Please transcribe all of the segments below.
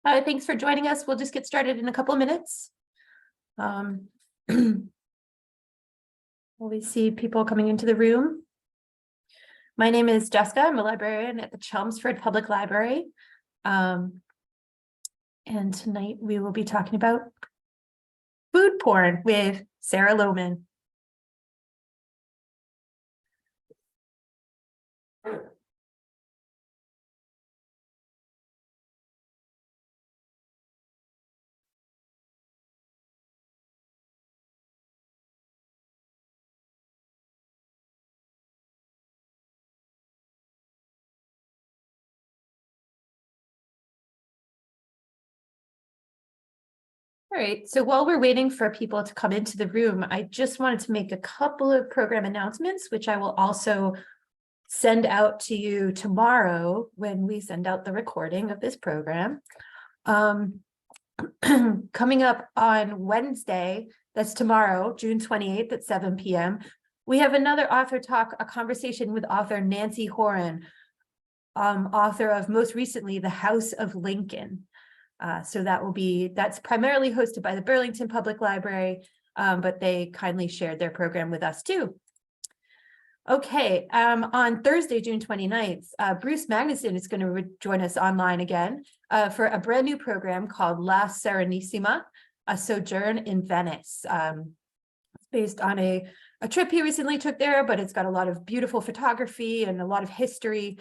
Thanks for joining us. We'll just get started in a couple of minutes. We see people coming into the room. My name is Jessica. I'm a librarian at the Chelmsford Public Library. And tonight we will be talking about food porn with Sarah Lohman. All right, so while we're waiting for people to come into the room, I just wanted to make a couple of program announcements, which I will also send out to you tomorrow when we send out the recording of this program. Coming up on Wednesday, that's tomorrow, June 28th at 7 p.m., we have another author talk, a conversation with author Nancy Horan, author of most recently, The House of Lincoln. So that's primarily hosted by the Burlington Public Library, but they kindly shared their program with us too. Okay, on Thursday, June 29th, Bruce Magnuson is going to join us online again for a brand new program called La Serenissima, a sojourn in Venice. It's based on a trip he recently took there, but it's got a lot of beautiful photography and a lot of history.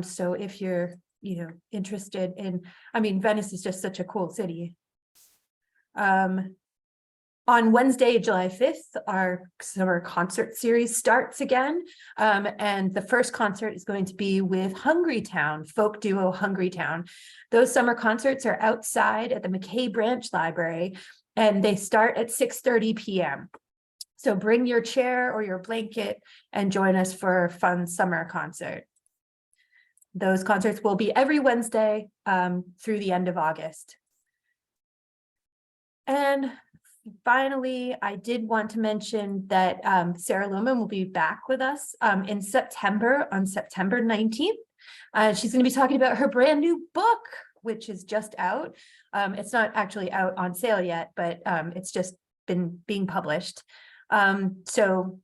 So if you're interested in, Venice is just such a cool city. On Wednesday, July 5th, our summer concert series starts again. And the first concert is going to be with Hungrytown, folk duo Hungrytown. Those summer concerts are outside at the McKay Branch Library, and they start at 6:30 p.m. So bring your chair or your blanket and join us for a fun summer concert. Those concerts will be every Wednesday through the end of August. And finally, I did want to mention that Sarah Lohman will be back with us in September, on September 19th. She's going to be talking about her brand new book, which is just out. It's not actually out on sale yet, but it's just been being published. So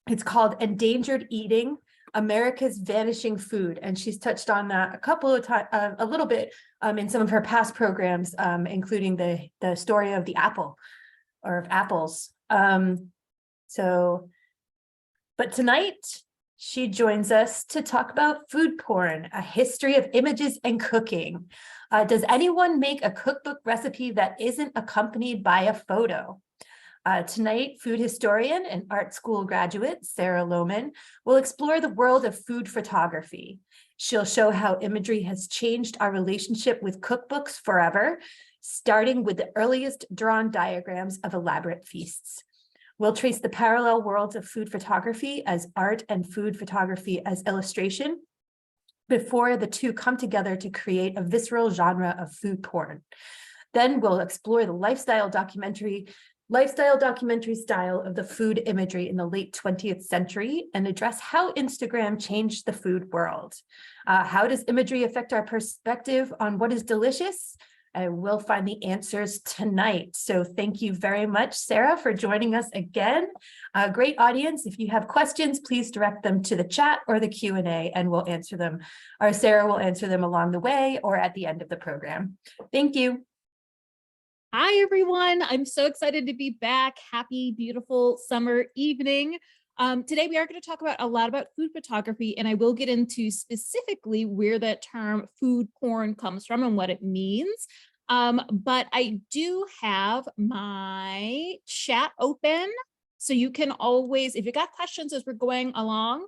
it's called Endangered Eating: America's Vanishing Food, and she's touched on that a couple of times, a little bit in some of her past programs, including the story of the apple, or of apples. But tonight she joins us to talk about food porn, a history of images and cooking. Does anyone make a cookbook recipe that isn't accompanied by a photo? Tonight, food historian and art school graduate Sarah Lohman will explore the world of food photography. She'll show how imagery has changed our relationship with cookbooks forever, starting with the earliest drawn diagrams of elaborate feasts. We'll trace the parallel worlds of food photography as art and food photography as illustration before the two come together to create a visceral genre of food porn. Then we'll explore the lifestyle documentary style of the food imagery in the late 20th century and address how Instagram changed the food world. How does imagery affect our perspective on what is delicious? We'll find the answers tonight. So thank you very much, Sarah, for joining us again. Great audience. If you have questions, please direct them to the chat or the Q&A, and we'll answer them, or Sarah will answer them along the way or at the end of the program. Thank you. Hi, everyone. I'm so excited to be back. Happy, beautiful summer evening. Today, we are going to talk about a lot about food photography, and I will get into specifically where that term food porn comes from and what it means. But I do have my chat open, so you can always, if you got questions as we're going along,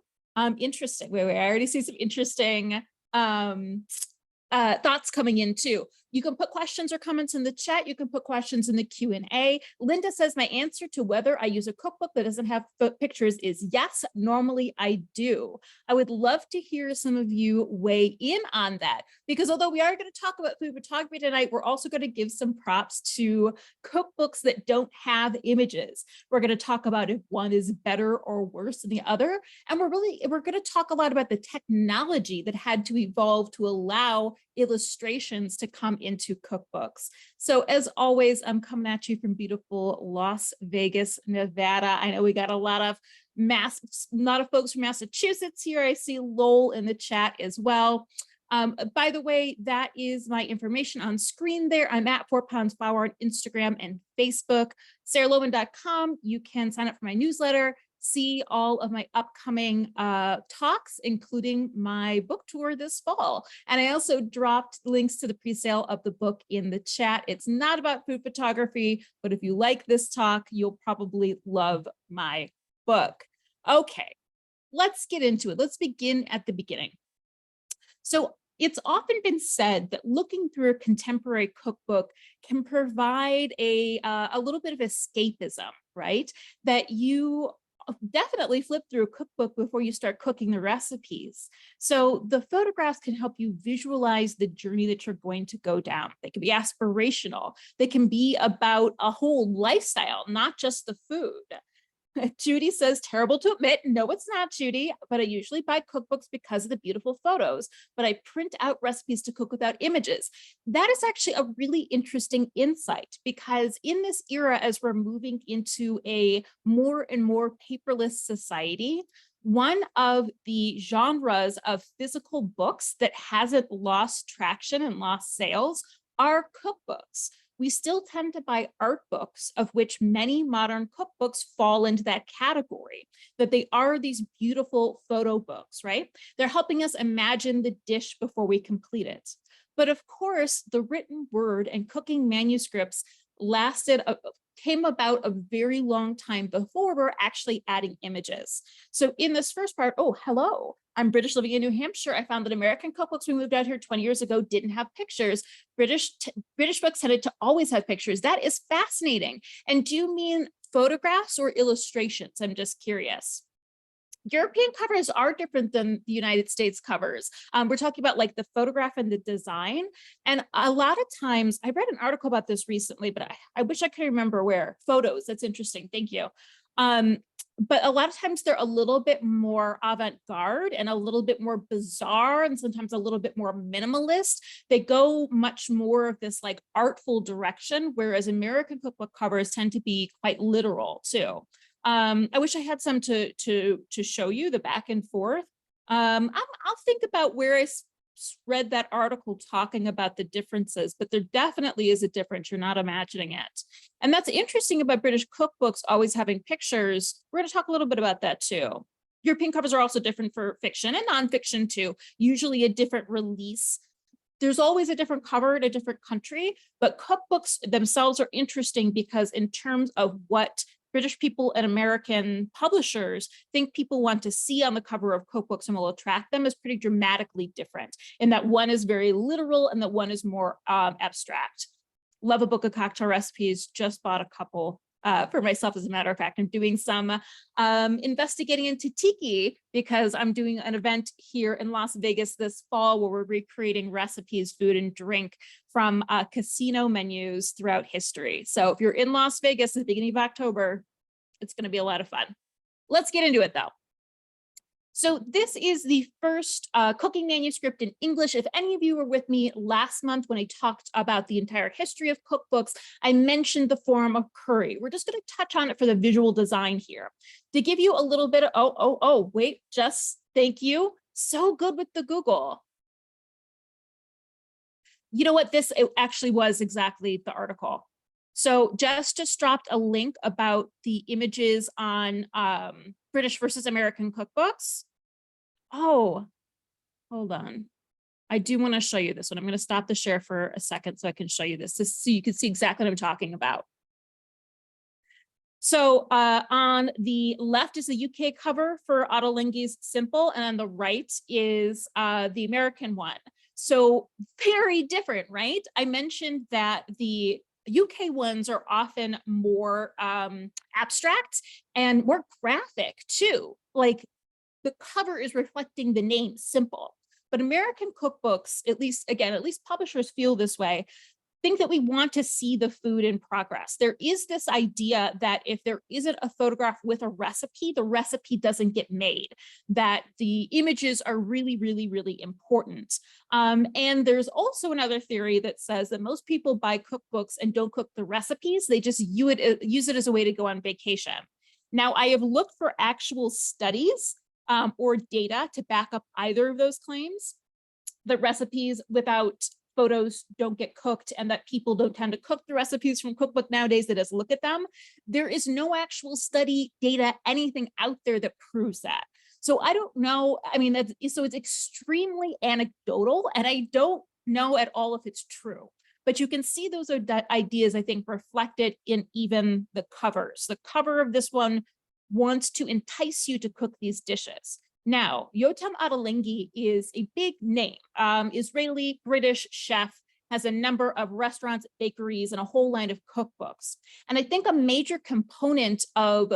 interesting. Wait, I already see some interesting thoughts coming in too. You can put questions or comments in the chat. You can put questions in the Q&A. Linda says my answer to whether I use a cookbook that doesn't have pictures is yes. Normally I do. I would love to hear some of you weigh in on that, because although we are going to talk about food photography tonight, we're also going to give some props to cookbooks that don't have images. We're going to talk about if one is better or worse than the other. And we're going to talk a lot about the technology that had to evolve to allow illustrations to come into cookbooks. So as always, I'm coming at you from beautiful Las Vegas, Nevada. I know we got a lot of folks from Massachusetts here. I see Lowell in the chat as well. By the way, that is my information on screen there. I'm at 4 Pounds Flour on Instagram and Facebook. SarahLoman.com. You can sign up for my newsletter, see all of my upcoming talks, including my book tour this fall. And I also dropped links to the pre-sale of the book in the chat. It's not about food photography, but if you like this talk, you'll probably love my book. Okay, let's get into it. Let's begin at the beginning. So it's often been said that looking through a contemporary cookbook can provide a little bit of escapism, right? That you definitely flip through a cookbook before you start cooking the recipes. So the photographs can help you visualize the journey that you're going to go down. They can be aspirational. They can be about a whole lifestyle, not just the food. Judy says, terrible to admit. No, it's not, Judy, but I usually buy cookbooks because of the beautiful photos, but I print out recipes to cook without images. That is actually a really interesting insight, because in this era, as we're moving into a more and more paperless society, one of the genres of physical books that hasn't lost traction and lost sales are cookbooks. We still tend to buy art books, of which many modern cookbooks fall into that category, that they are these beautiful photo books, right? They're helping us imagine the dish before we complete it. But of course, the written word and cooking manuscripts came about a very long time before we're actually adding images. So in this first part, oh, hello, I'm British living in New Hampshire. I found that American cookbooks we moved out here 20 years ago didn't have pictures. British books tended to always have pictures. That is fascinating. And do you mean photographs or illustrations? I'm just curious. European covers are different than the United States covers. We're talking about like the photograph and the design. And a lot of times, I read an article about this recently, but I wish I could remember where. Photos, that's interesting, thank you. But a lot of times they're a little bit more avant-garde and a little bit more bizarre and sometimes a little bit more minimalist. They go much more of this like artful direction, whereas American cookbook covers tend to be quite literal too. I wish I had some to show you the back and forth. I'll think about where I read that article talking about the differences, but there definitely is a difference. You're not imagining it. And that's interesting about British cookbooks always having pictures. We're going to talk a little bit about that too. European covers are also different for fiction and nonfiction too, usually a different release. There's always a different cover in a different country, but cookbooks themselves are interesting because in terms of what British people and American publishers think people want to see on the cover of cookbooks and will attract them is pretty dramatically different, in that one is very literal and that one is more abstract. Love a book of cocktail recipes, just bought a couple for myself, as a matter of fact. I'm doing some investigating into tiki because I'm doing an event here in Las Vegas this fall where we're recreating recipes, food and drink from casino menus throughout history. So if you're in Las Vegas at the beginning of October, it's going to be a lot of fun. Let's get into it though. So this is the first cooking manuscript in English. If any of you were with me last month when I talked about the entire history of cookbooks, I mentioned the form of curry. We're just going to touch on it for the visual design here. To give you a little bit of, wait, just thank you. So good with the Google. You know what, it actually was exactly the article. So just dropped a link about the images on British versus American cookbooks. Oh, hold on. I do want to show you this one. I'm going to stop the share for a second so I can show you this so you can see exactly what I'm talking about. So on the left is the UK cover for Ottolenghi's Simple, and on the right is the American one. So very different, right? I mentioned that the UK ones are often more abstract and more graphic too. Like the cover is reflecting the name Simple. But American cookbooks, at least publishers feel this way. think that we want to see the food in progress. There is this idea that if there isn't a photograph with a recipe, the recipe doesn't get made, that the images are really, really, really important. And there's also another theory that says that most people buy cookbooks and don't cook the recipes. They just use it as a way to go on vacation. Now, I have looked for actual studies or data to back up either of those claims, that recipes without photos don't get cooked and that people don't tend to cook the recipes from cookbook nowadays. That just look at them. There is no actual study, data, anything out there that proves that. So I don't know. I mean, so it's extremely anecdotal, and I don't know at all if it's true. But you can see those are ideas, I think, reflected in even the covers. The cover of this one wants to entice you to cook these dishes. Now, Yotam Ottolenghi is a big name, Israeli British chef, has a number of restaurants, bakeries, and a whole line of cookbooks. And I think a major component of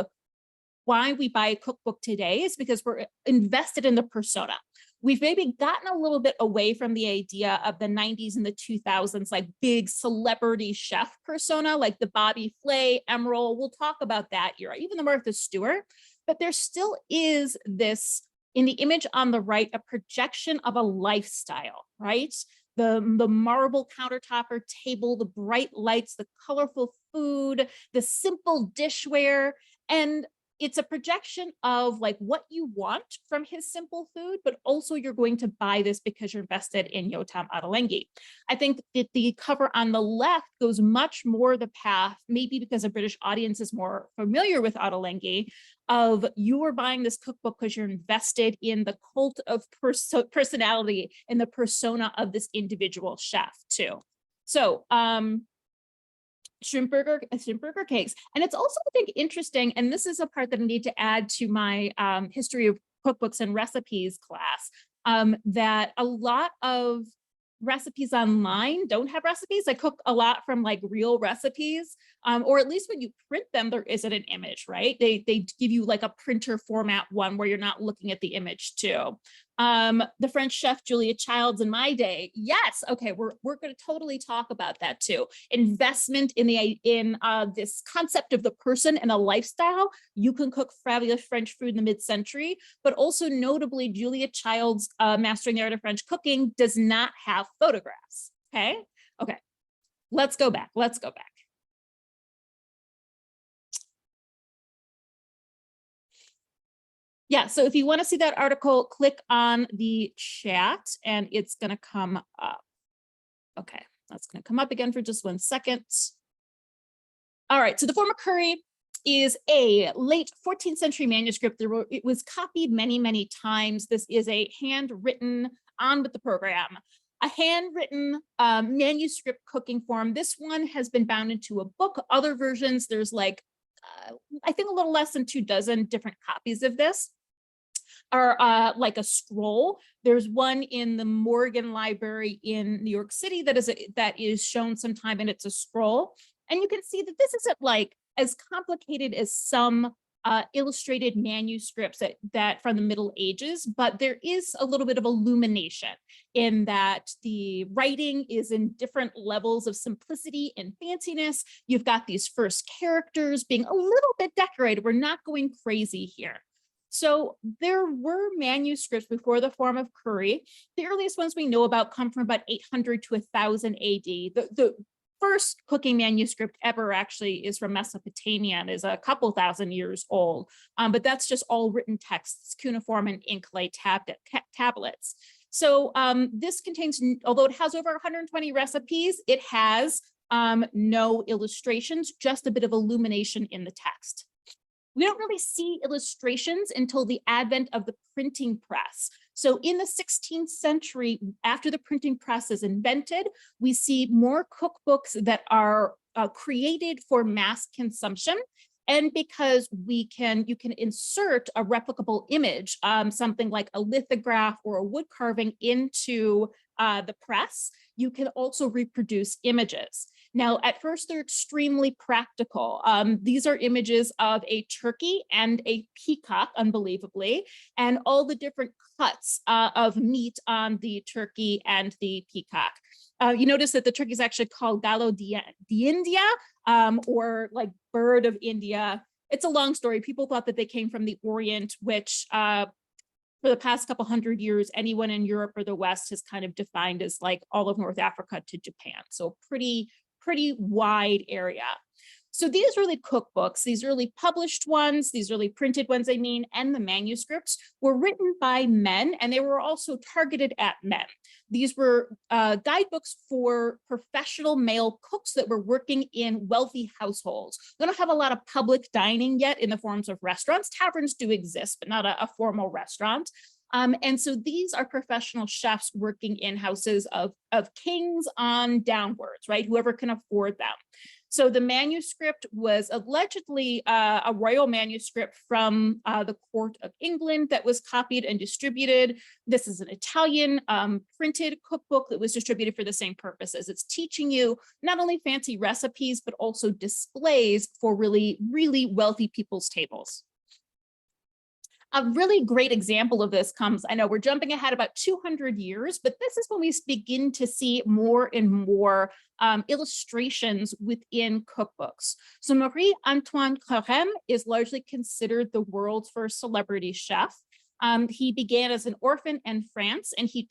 why we buy a cookbook today is because we're invested in the persona. We've maybe gotten a little bit away from the idea of the 90s and the 2000s, like big celebrity chef persona, like the Bobby Flay, Emerald. We'll talk about that era, even the Martha Stewart. But there still is this, in the image on the right, a projection of a lifestyle, right? The marble countertop or table, the bright lights, the colorful food, the simple dishware. And it's a projection of like what you want from his simple food, but also you're going to buy this because you're invested in Yotam Ottolenghi. I think that the cover on the left goes much more the path, maybe because a British audience is more familiar with Ottolenghi, of you are buying this cookbook because you're invested in the cult of personality and the persona of this individual chef too. So, shrimp burger cakes. And it's also, I think, interesting, and this is a part that I need to add to my history of cookbooks and recipes class, that a lot of recipes online don't have recipes. I cook a lot from like real recipes, or at least when you print them, there isn't an image, right? They give you like a printer format one where you're not looking at the image too. The French chef Julia Childs in my day, yes, okay, we're going to totally talk about that too. Investment in this concept of the person and a lifestyle. You can cook fabulous French food in the mid-century, but also notably Julia Childs' Mastering the Art of French Cooking does not have photographs. Okay, let's go back. Yeah, so if you want to see that article, click on the chat and it's going to come up. Okay, that's going to come up again for just 1 second. All right, so the form of curry is a late 14th century manuscript. It was copied many, many times. This is a handwritten, on with the program, a handwritten manuscript cooking form. This one has been bound into a book. Other versions, there's like, I think a little less than 24 different copies of this are like a scroll. There's one in the Morgan Library in New York City that is shown sometime, and it's a scroll. And you can see that this isn't like as complicated as some illustrated manuscripts that from the Middle Ages, but there is a little bit of illumination in that the writing is in different levels of simplicity and fanciness. You've got these first characters being a little bit decorated. We're not going crazy here. So there were manuscripts before the form of curry. The earliest ones we know about come from about 800 to 1000 AD. The first cooking manuscript ever actually is from Mesopotamia and is a couple thousand years old, but that's just all written texts, cuneiform and inklay tablets. So this contains, although it has over 120 recipes, it has no illustrations, just a bit of illumination in the text. We don't really see illustrations until the advent of the printing press. So in the 16th century, after the printing press is invented, we see more cookbooks that are created for mass consumption. And because you can insert a replicable image, something like a lithograph or a wood carving into the press, you can also reproduce images. Now, at first, they're extremely practical. These are images of a turkey and a peacock, unbelievably, and all the different cuts of meat on the turkey and the peacock. You notice that the turkey is actually called Gallo di India, or like bird of India. It's a long story. People thought that they came from the Orient, which for the past couple hundred years, anyone in Europe or the West has kind of defined as like all of North Africa to Japan. So pretty wide area. So these early cookbooks, these early published ones, these early printed ones, I mean, and the manuscripts were written by men, and they were also targeted at men. These were guidebooks for professional male cooks that were working in wealthy households. We don't have a lot of public dining yet in the forms of restaurants. Taverns do exist, but not a formal restaurant. And so these are professional chefs working in houses of kings on downwards, right? Whoever can afford them. So the manuscript was allegedly a royal manuscript from the court of England that was copied and distributed. This is an Italian printed cookbook that was distributed for the same purposes. It's teaching you not only fancy recipes, but also displays for really, really wealthy people's tables. A really great example of this comes, I know we're jumping ahead about 200 years, but this is when we begin to see more and more illustrations within cookbooks. So Marie-Antoine Carême is largely considered the world's first celebrity chef. He began as an orphan in France, and he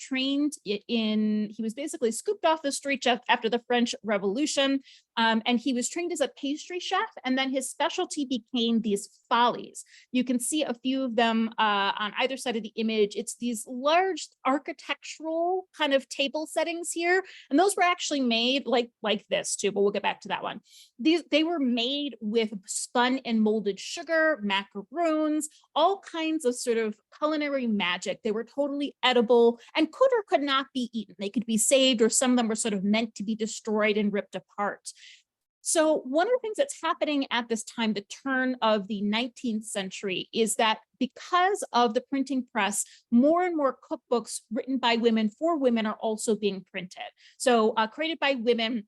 was basically scooped off the street after the French Revolution. And he was trained as a pastry chef, and then his specialty became these follies. You can see a few of them on either side of the image. It's these large architectural kind of table settings here, and those were actually made like this too, but we'll get back to that one. They were made with spun and molded sugar, macaroons, all kinds of sort of culinary magic. They were totally edible and could or could not be eaten. They could be saved, or some of them were sort of meant to be destroyed and ripped apart. So one of the things that's happening at this time, the turn of the 19th century, is that because of the printing press, more and more cookbooks written by women for women are also being printed. So created by women,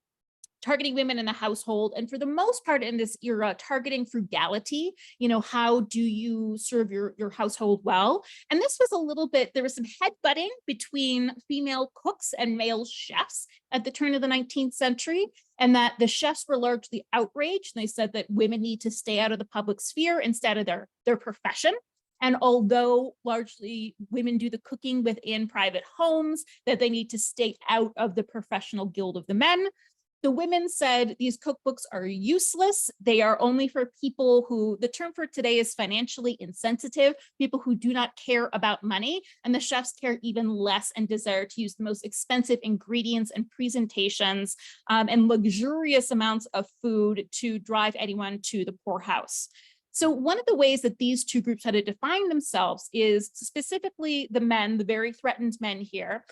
targeting women in the household, and for the most part in this era, targeting frugality. You know, how do you serve your household well? And this was a little bit, there was some headbutting between female cooks and male chefs at the turn of the 19th century, and that the chefs were largely outraged. And they said that women need to stay out of the public sphere instead of their profession. And although largely women do the cooking within private homes, that they need to stay out of the professional guild of the men. The women said these cookbooks are useless. They are only for people who, the term for today is financially insensitive, people who do not care about money, and the chefs care even less and desire to use the most expensive ingredients and presentations and luxurious amounts of food to drive anyone to the poorhouse. So one of the ways that these two groups had to define themselves is specifically the men, the very threatened men here.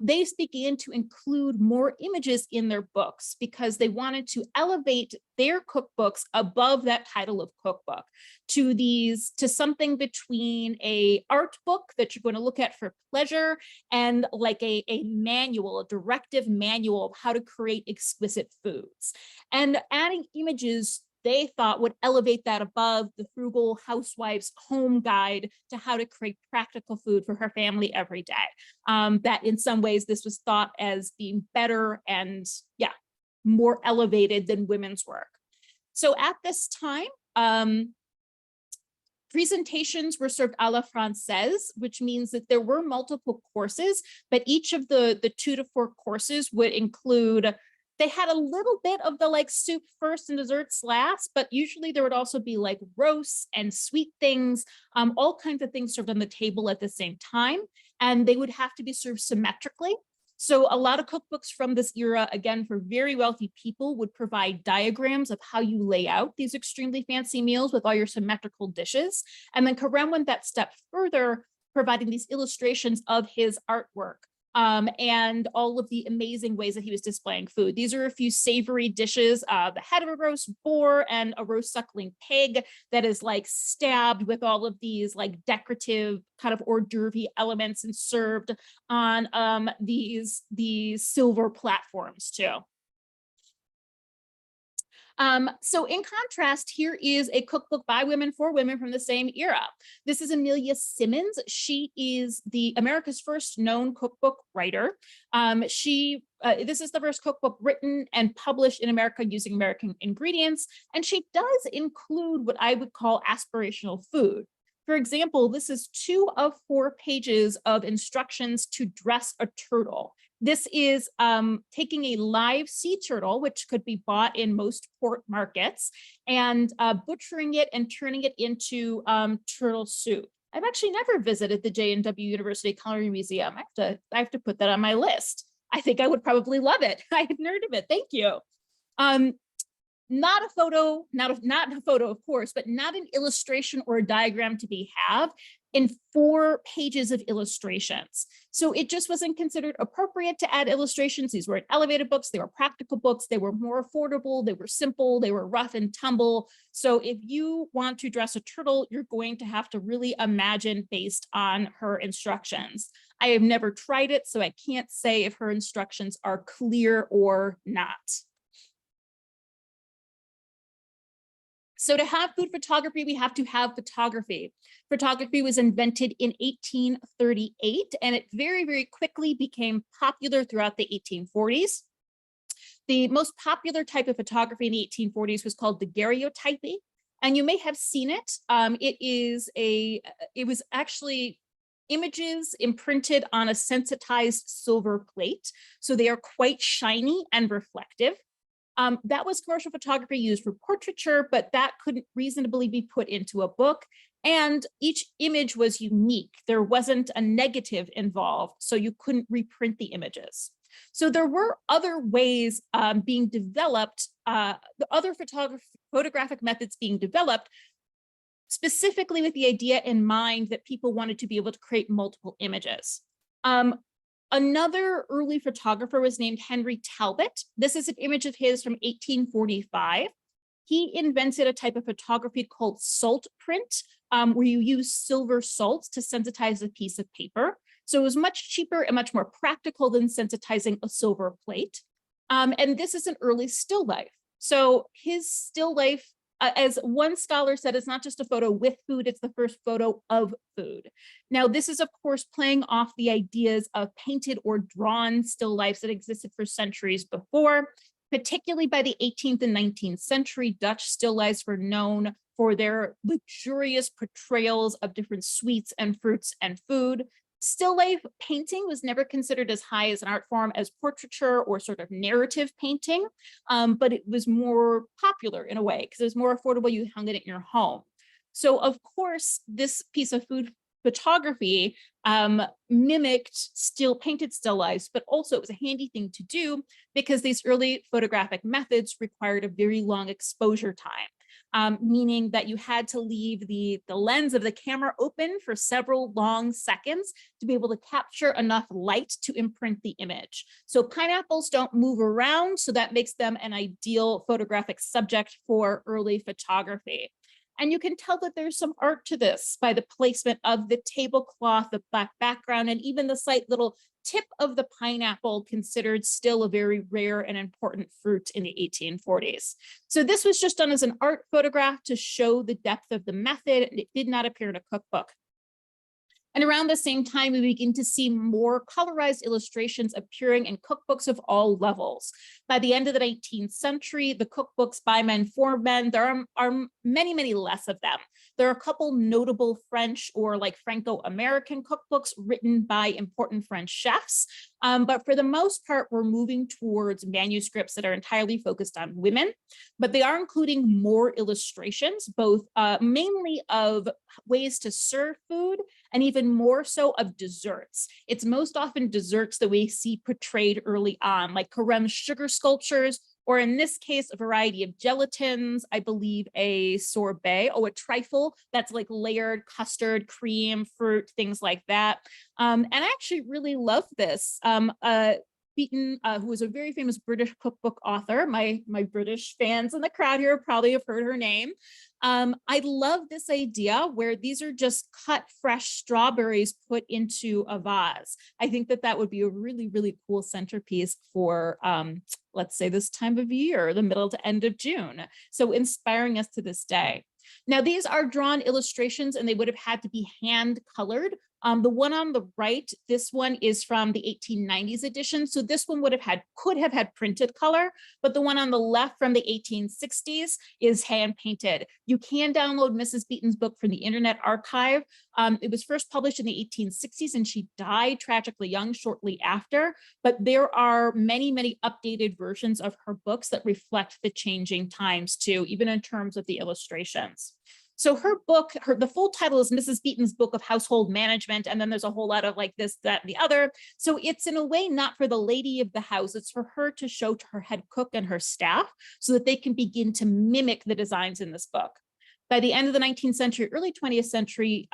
They began to include more images in their books because they wanted to elevate their cookbooks above that title of cookbook to something between a art book that you're going to look at for pleasure and like a manual, a directive manual of how to create exquisite foods. And adding images they thought would elevate that above the frugal housewife's home guide to how to create practical food for her family every day. That in some ways this was thought as being better and more elevated than women's work. So at this time, presentations were served a la Française, which means that there were multiple courses, but each of the 2 to 4 courses would include, they had a little bit of the like soup first and desserts last, but usually there would also be like roasts and sweet things, all kinds of things served on the table at the same time. And they would have to be served symmetrically. So a lot of cookbooks from this era, again, for very wealthy people, would provide diagrams of how you lay out these extremely fancy meals with all your symmetrical dishes. And then Carême went that step further, providing these illustrations of his artwork. And all of the amazing ways that he was displaying food. These are a few savory dishes, the head of a roast boar and a roast suckling pig that is like stabbed with all of these like decorative kind of hors d'oeuvre elements and served on these silver platforms too. So in contrast, here is a cookbook by women for women from the same era. This is Amelia Simmons. She is the America's first known cookbook writer. This is the first cookbook written and published in America using American ingredients, and she does include what I would call aspirational food. For example, this is 2 of 4 pages of instructions to dress a turtle. This is taking a live sea turtle, which could be bought in most port markets, and butchering it and turning it into turtle soup. I've actually never visited the J&W University Culinary Museum. I have to put that on my list. I think I would probably love it. I had heard of it. Thank you. Not a photo, not a photo, of course, but not an illustration or a diagram to be had in 4 pages of illustrations. So it just wasn't considered appropriate to add illustrations. These weren't elevated books, they were practical books, they were more affordable, they were simple, they were rough and tumble. So if you want to dress a turtle, you're going to have to really imagine based on her instructions. I have never tried it, so I can't say if her instructions are clear or not. So to have food photography, we have to have photography. Photography was invented in 1838, and it very, very quickly became popular throughout the 1840s. The most popular type of photography in the 1840s was called daguerreotyping, and you may have seen it. It was actually images imprinted on a sensitized silver plate, so they are quite shiny and reflective. That was commercial photography used for portraiture, but that couldn't reasonably be put into a book. And each image was unique. There wasn't a negative involved, so you couldn't reprint the images. So there were other ways being developed, the other photographic methods being developed, specifically with the idea in mind that people wanted to be able to create multiple images. Another early photographer was named Henry Talbot. This is an image of his from 1845. He invented a type of photography called salt print, where you use silver salts to sensitize a piece of paper. So it was much cheaper and much more practical than sensitizing a silver plate. And this is an early still life. So his still life, as one scholar said, it's not just a photo with food, it's the first photo of food. Now, this is, of course, playing off the ideas of painted or drawn still lifes that existed for centuries before. Particularly by the 18th and 19th century, Dutch still lifes were known for their luxurious portrayals of different sweets and fruits and food. Still life painting was never considered as high as an art form as portraiture or sort of narrative painting, but it was more popular in a way because it was more affordable. You hung it in your home. So of course, this piece of food photography mimicked painted still lifes, but also it was a handy thing to do because these early photographic methods required a very long exposure time. Meaning that you had to leave the lens of the camera open for several long seconds to be able to capture enough light to imprint the image. So pineapples don't move around, so that makes them an ideal photographic subject for early photography. And you can tell that there's some art to this by the placement of the tablecloth, the black background, and even the slight little tip of the pineapple, considered still a very rare and important fruit in the 1840s. So this was just done as an art photograph to show the depth of the method, and it did not appear in a cookbook. And around the same time, we begin to see more colorized illustrations appearing in cookbooks of all levels. By the end of the 19th century, the cookbooks by men for men, there are many, many less of them. There are a couple notable French or like Franco-American cookbooks written by important French chefs. But for the most part, we're moving towards manuscripts that are entirely focused on women, but they are including more illustrations, both mainly of ways to serve food and even more so of desserts. It's most often desserts that we see portrayed early on, like Carême's sugar sculptures, or in this case, a variety of gelatins, I believe a sorbet, a trifle that's like layered custard, cream, fruit, things like that. And I actually really love this. Beaton, who is a very famous British cookbook author. My British fans in the crowd here probably have heard her name. I love this idea where these are just cut fresh strawberries put into a vase. I think that that would be a really, really cool centerpiece for, let's say, this time of year, the middle to end of June. So inspiring us to this day. Now, these are drawn illustrations and they would have had to be hand colored. The one on the right, this one is from the 1890s edition. So this one could have had printed color, but the one on the left from the 1860s is hand painted. You can download Mrs. Beaton's book from the Internet Archive. It was first published in the 1860s and she died tragically young shortly after, but there are many, many updated versions of her books that reflect the changing times too, even in terms of the illustrations. So her book, the full title is Mrs. Beaton's Book of Household Management, and then there's a whole lot of like this, that, and the other. So it's in a way not for the lady of the house, it's for her to show to her head cook and her staff so that they can begin to mimic the designs in this book. By the end of the 19th century, early 20th century,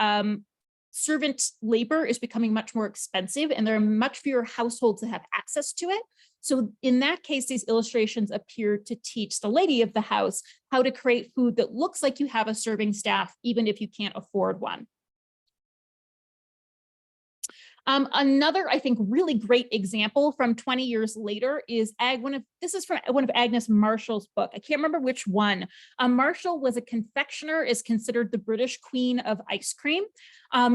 servant labor is becoming much more expensive and there are much fewer households that have access to it. So in that case, these illustrations appear to teach the lady of the house how to create food that looks like you have a serving staff, even if you can't afford one. Another, I think, really great example from 20 years later is this is from one of Agnes Marshall's book. I can't remember which one. Marshall was a confectioner, is considered the British queen of ice cream.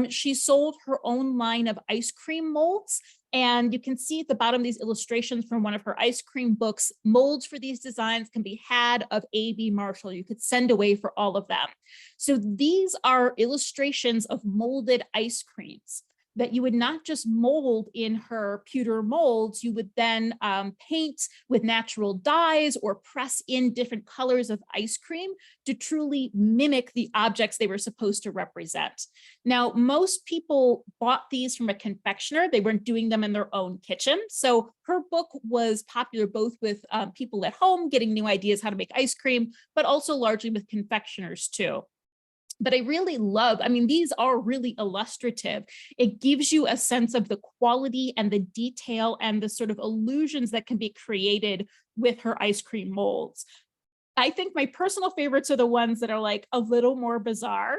She sold her own line of ice cream molds. And you can see at the bottom these illustrations from one of her ice cream books. Molds for these designs can be had of A.B. Marshall. You could send away for all of them. So these are illustrations of molded ice creams that you would not just mold in her pewter molds, you would then paint with natural dyes or press in different colors of ice cream to truly mimic the objects they were supposed to represent. Now, most people bought these from a confectioner. They weren't doing them in their own kitchen. So her book was popular both with people at home getting new ideas how to make ice cream, but also largely with confectioners too. But I really love, I mean, these are really illustrative. It gives you a sense of the quality and the detail and the sort of illusions that can be created with her ice cream molds. I think my personal favorites are the ones that are like a little more bizarre.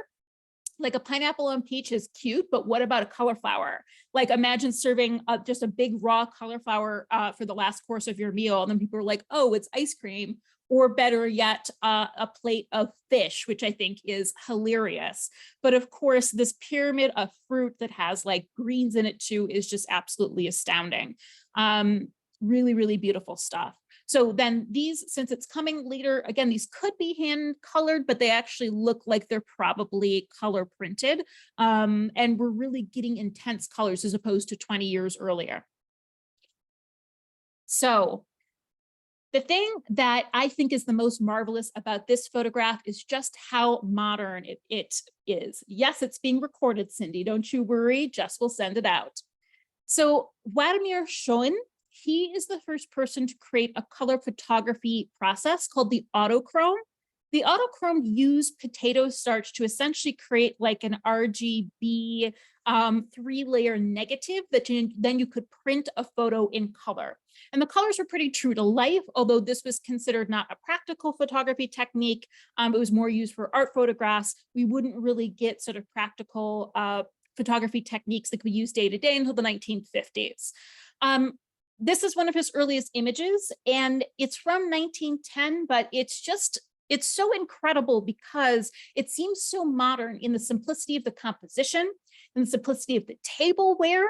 Like a pineapple on peach is cute, but what about a cauliflower? Like imagine serving just a big raw cauliflower for the last course of your meal. And then people are like, oh, it's ice cream. Or better yet, a plate of fish, which I think is hilarious. But of course, this pyramid of fruit that has like greens in it too is just absolutely astounding. Really, really beautiful stuff. So then these, since it's coming later, again, these could be hand colored, but they actually look like they're probably color printed. And we're really getting intense colors as opposed to 20 years earlier. So the thing that I think is the most marvelous about this photograph is just how modern it is. Yes, it's being recorded, Cindy, don't you worry, Jess will send it out. So Vladimir Schoen, he is the first person to create a color photography process called the autochrome. The autochrome used potato starch to essentially create like an RGB 3-layer negative that then you could print a photo in color. And the colors were pretty true to life, although this was considered not a practical photography technique. It was more used for art photographs. We wouldn't really get sort of practical photography techniques that we use day to day until the 1950s. This is one of his earliest images, and it's from 1910, but it's so incredible because it seems so modern in the simplicity of the composition and the simplicity of the tableware,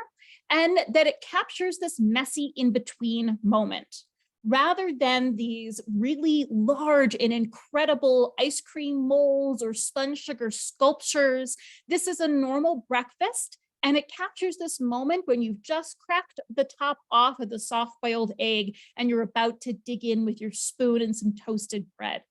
and that it captures this messy in-between moment. Rather than these really large and incredible ice cream molds or spun sugar sculptures, this is a normal breakfast, and it captures this moment when you've just cracked the top off of the soft-boiled egg and you're about to dig in with your spoon and some toasted bread.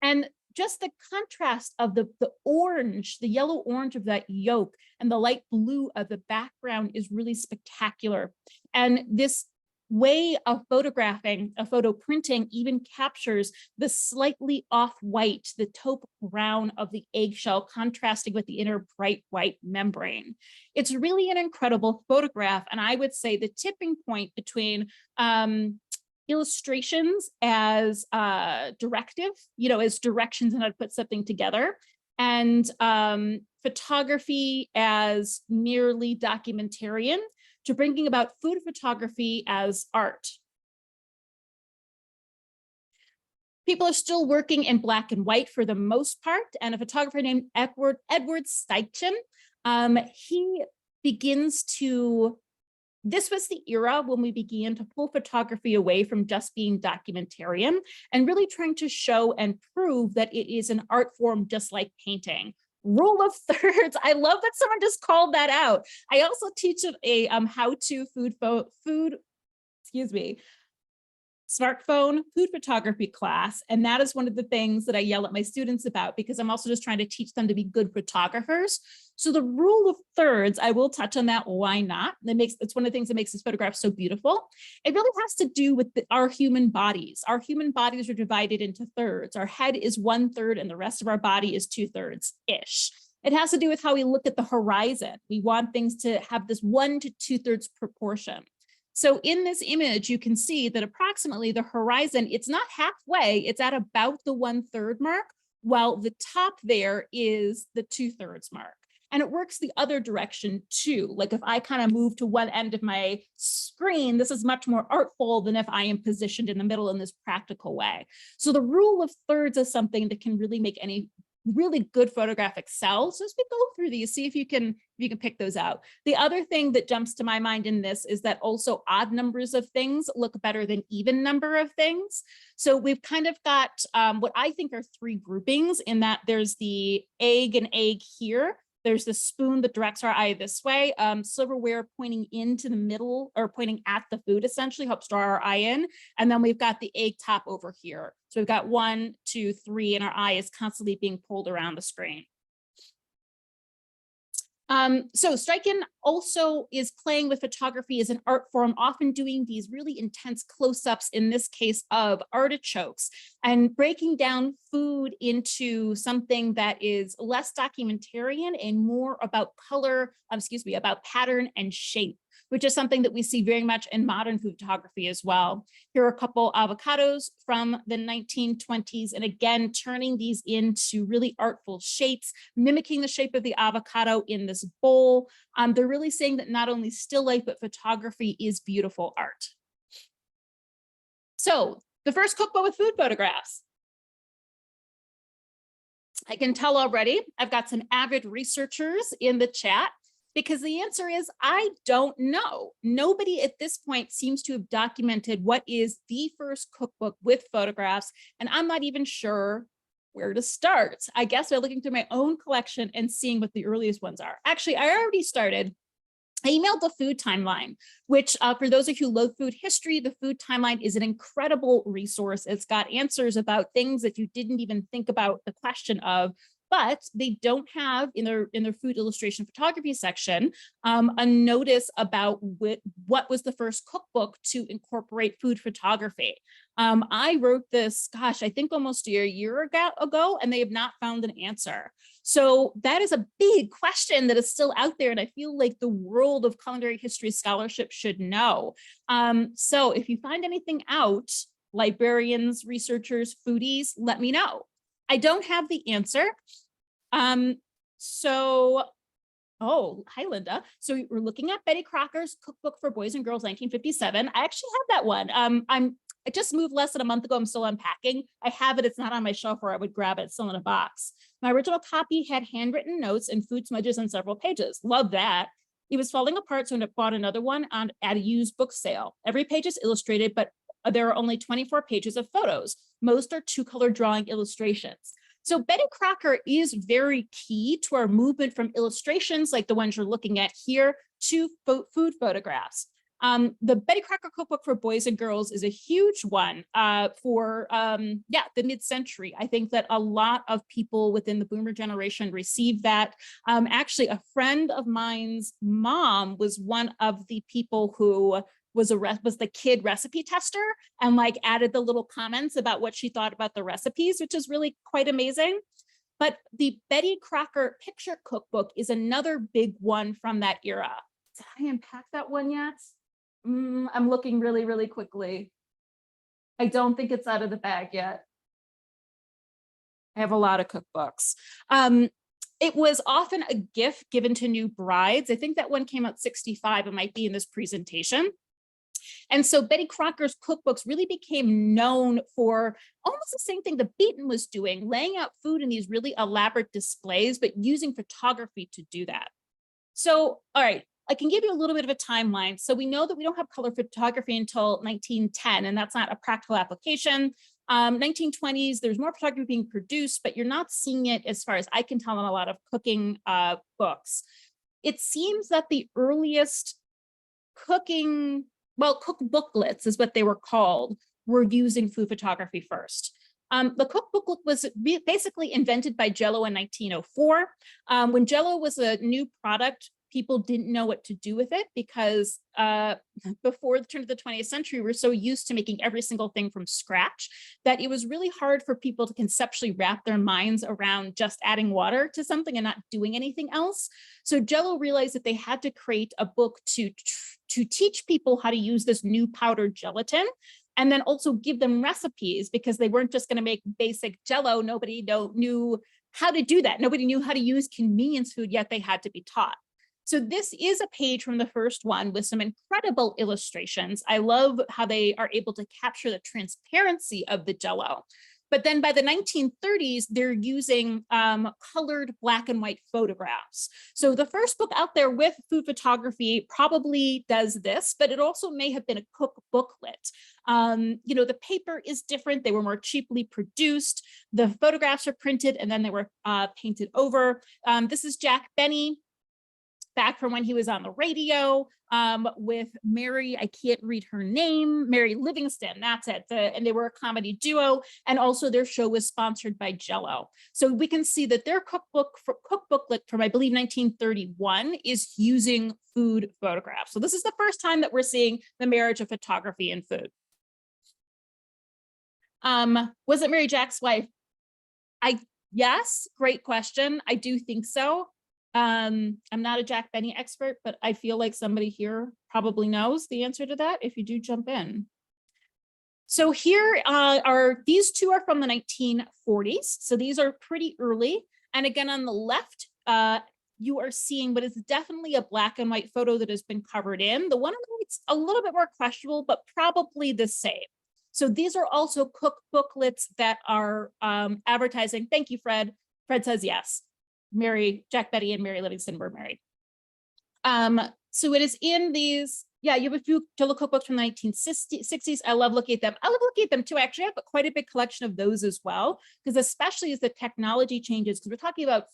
And just the contrast of the orange, the yellow orange of that yolk and the light blue of the background is really spectacular. And this way of photographing, a photo printing even captures the slightly off-white, the taupe brown of the eggshell contrasting with the inner bright white membrane. It's really an incredible photograph. And I would say the tipping point between illustrations as directive, as directions on how to put something together, and photography as merely documentarian, to bringing about food photography as art. People are still working in black and white for the most part, and a photographer named Edward Steichen, he begins to, this was the era when we began to pull photography away from just being documentarian and really trying to show and prove that it is an art form just like painting. Rule of thirds. I love that someone just called that out. I also teach a how-to smartphone food photography class. And that is one of the things that I yell at my students about, because I'm also just trying to teach them to be good photographers. So the rule of thirds, I will touch on that. Why not? It's one of the things that makes this photograph so beautiful. It really has to do with our human bodies. Our human bodies are divided into thirds. Our head is 1/3 and the rest of our body is 2/3-ish. It has to do with how we look at the horizon. We want things to have this 1 to 2/3 proportion. So in this image, you can see that approximately the horizon, it's not halfway, it's at about the 1/3 mark, while the top there is the 2/3 mark. And it works the other direction too. Like if I kind of move to one end of my screen, this is much more artful than if I am positioned in the middle in this practical way. So the rule of thirds is something that can really make any really good photograph excel. So as we go through these, see if you can pick those out. The other thing that jumps to my mind in this is that also odd numbers of things look better than even number of things. So we've kind of got what I think are 3 groupings, in that there's the egg and egg here. There's the spoon that directs our eye this way. Silverware pointing into the middle, or pointing at the food, essentially helps draw our eye in. And then we've got the egg top over here. So we've got 1, 2, 3, and our eye is constantly being pulled around the screen. So Steichen also is playing with photography as an art form, often doing these really intense close-ups, in this case of artichokes, and breaking down food into something that is less documentarian and more about color, about pattern and shape, which is something that we see very much in modern food photography as well. Here are a couple avocados from the 1920s, and again, turning these into really artful shapes, mimicking the shape of the avocado in this bowl. They're really saying that not only still life, but photography is beautiful art. So the first cookbook with food photographs. I can tell already, I've got some avid researchers in the chat, because the answer is, I don't know. Nobody at this point seems to have documented what is the first cookbook with photographs, and I'm not even sure where to start. I guess by looking through my own collection and seeing what the earliest ones are. Actually, I already started. I emailed the Food Timeline, which for those of you who love food history, the Food Timeline is an incredible resource. It's got answers about things that you didn't even think about the question of, but they don't have in their food illustration photography section a notice about what was the first cookbook to incorporate food photography. I wrote this, gosh, I think almost a year ago, and they have not found an answer. So that is a big question that is still out there, and I feel like the world of culinary history scholarship should know. So if you find anything out, librarians, researchers, foodies, let me know. I don't have the answer. Oh, hi, Linda. So we're looking at Betty Crocker's Cookbook for Boys and Girls, 1957. I actually have that one. I just moved less than a month ago. I'm still unpacking. I have it. It's not on my shelf where I would grab it. It's still in a box. My original copy had handwritten notes and food smudges on several pages. Love that. It was falling apart, so I bought another one at a used book sale. Every page is illustrated, but there are only 24 pages of photos. Most are 2-color drawing illustrations. So Betty Crocker is very key to our movement from illustrations like the ones you're looking at here to food photographs. The Betty Crocker Cookbook for Boys and Girls is a huge one for the mid-century. I think that a lot of people within the boomer generation received that. Actually, a friend of mine's mom was one of the people who was the kid recipe tester and like added the little comments about what she thought about the recipes, which is really quite amazing. But the Betty Crocker picture cookbook is another big one from that era. Did I unpack that one yet? I'm looking really, really quickly. I don't think it's out of the bag yet. I have a lot of cookbooks. It was often a gift given to new brides. I think that one came out 65. It might be in this presentation. And so Betty Crocker's cookbooks really became known for almost the same thing that Beaton was doing, laying out food in these really elaborate displays, but using photography to do that. So, all right, I can give you a little bit of a timeline. So we know that we don't have color photography until 1910, and that's not a practical application. 1920s, there's more photography being produced, but you're not seeing it as far as I can tell in a lot of cooking books. It seems that the earliest cooking, well, cookbooklets is what they were called, were using food photography first. The cookbook was basically invented by Jell-O in 1904. When Jell-O was a new product, people didn't know what to do with it because before the turn of the 20th century, we're so used to making every single thing from scratch that it was really hard for people to conceptually wrap their minds around just adding water to something and not doing anything else. So Jell-O realized that they had to create a book to teach people how to use this new powdered gelatin, and then also give them recipes because they weren't just going to make basic Jell-O. Nobody knew how to do that. Nobody knew how to use convenience food, yet they had to be taught. So this is a page from the first one with some incredible illustrations. I love how they are able to capture the transparency of the Jell-O. But then by the 1930s, they're using colored black and white photographs. So the first book out there with food photography probably does this, but it also may have been a cookbooklet. You know, the paper is different. They were more cheaply produced. The photographs are printed and then they were painted over. This is Jack Benny, back from when he was on the radio with Mary, I can't read her name, Mary Livingston, that's it. And they were a comedy duo. And also their show was sponsored by Jell-O. So we can see that their cookbooklet from, I believe, 1931 is using food photographs. So this is the first time that we're seeing the marriage of photography and food. Was it Mary Jack's wife? Yes, great question. I do think so. I'm not a Jack Benny expert, but I feel like somebody here probably knows the answer to that if you do jump in. So here these two are from the 1940s. So these are pretty early. And again, on the left, you are seeing what is definitely a black and white photo that has been covered in. The one on the right's a little bit more questionable, but probably the same. So these are also cookbooklets that are advertising. Thank you, Fred. Fred says yes. Jack Benny and Mary Livingston were married. So it is in these, yeah, you have a few Jell-O cookbooks from the 1960s. I love looking at them. I love looking at them too. Actually, I have quite a big collection of those as well, because especially as the technology changes, because we're talking about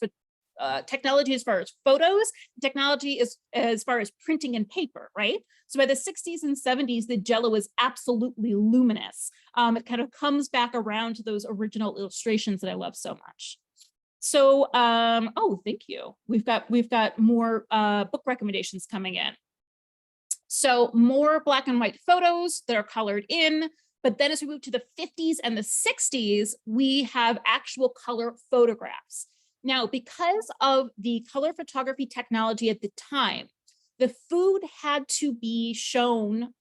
technology as far as photos, technology is as far as printing and paper, right? So by the 60s and 70s, the Jell-O is absolutely luminous. It kind of comes back around to those original illustrations that I love so much. So, oh, thank you. We've got more book recommendations coming in. So more black and white photos that are colored in, but then as we move to the 50s and the 60s, we have actual color photographs. Now, because of the color photography technology at the time, the food had to be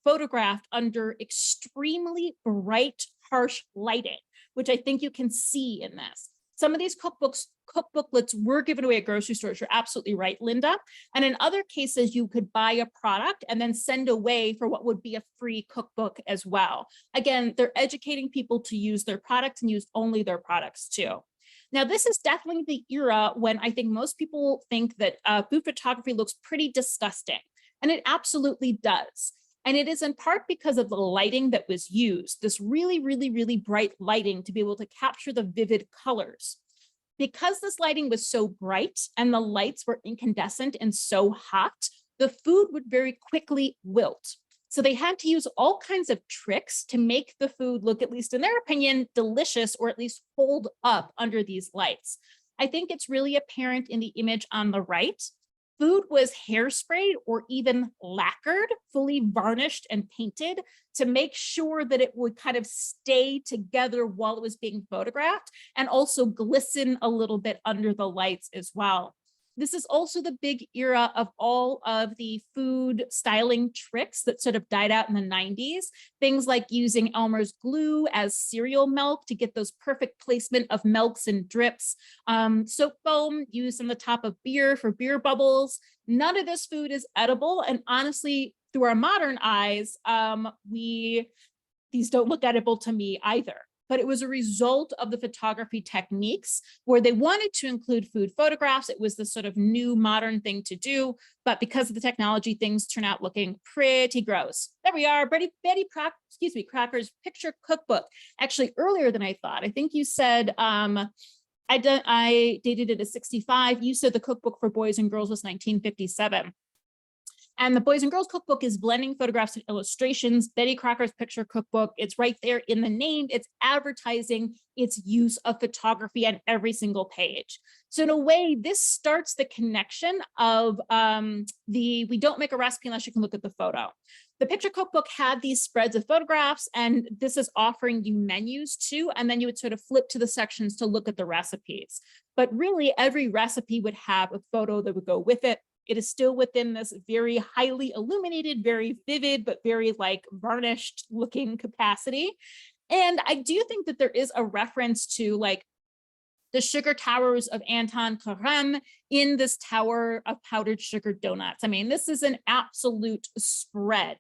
photographed under extremely bright, harsh lighting, which I think you can see in this. Some of these cookbooklets were given away at grocery stores. You're absolutely right, Linda. And in other cases, you could buy a product and then send away for what would be a free cookbook as well. Again, they're educating people to use their products and use only their products too. Now, this is definitely the era when I think most people think that food photography looks pretty disgusting, and it absolutely does. And it is in part because of the lighting that was used, this really, really, really bright lighting to be able to capture the vivid colors. Because this lighting was so bright and the lights were incandescent and so hot, the food would very quickly wilt. So they had to use all kinds of tricks to make the food look, at least in their opinion, delicious, or at least hold up under these lights. I think it's really apparent in the image on the right. Food was hairsprayed or even lacquered, fully varnished and painted to make sure that it would kind of stay together while it was being photographed and also glisten a little bit under the lights as well. This is also the big era of all of the food styling tricks that sort of died out in the 90s. Things like using Elmer's glue as cereal milk to get those perfect placement of milks and drips. Soap foam used on the top of beer for beer bubbles. None of this food is edible. And honestly, through our modern eyes, these don't look edible to me either. But it was a result of the photography techniques where they wanted to include food photographs. It was the sort of new modern thing to do, but because of the technology, things turn out looking pretty gross. There we are, Betty Crocker's picture cookbook. Actually, earlier than I thought. I think you said I dated it as 65. You said the cookbook for boys and girls was 1957. And the Boys and Girls Cookbook is blending photographs and illustrations. Betty Crocker's picture cookbook, it's right there in the name. It's advertising its use of photography on every single page. So in a way, this starts the connection of we don't make a recipe unless you can look at the photo. The picture cookbook had these spreads of photographs, and this is offering you menus too. And then you would sort of flip to the sections to look at the recipes. But really, every recipe would have a photo that would go with it. It is still within this very highly illuminated, very vivid, but very like varnished looking capacity. And I do think that there is a reference to like the sugar towers of Anton Carême in this tower of powdered sugar donuts. I mean, this is an absolute spread.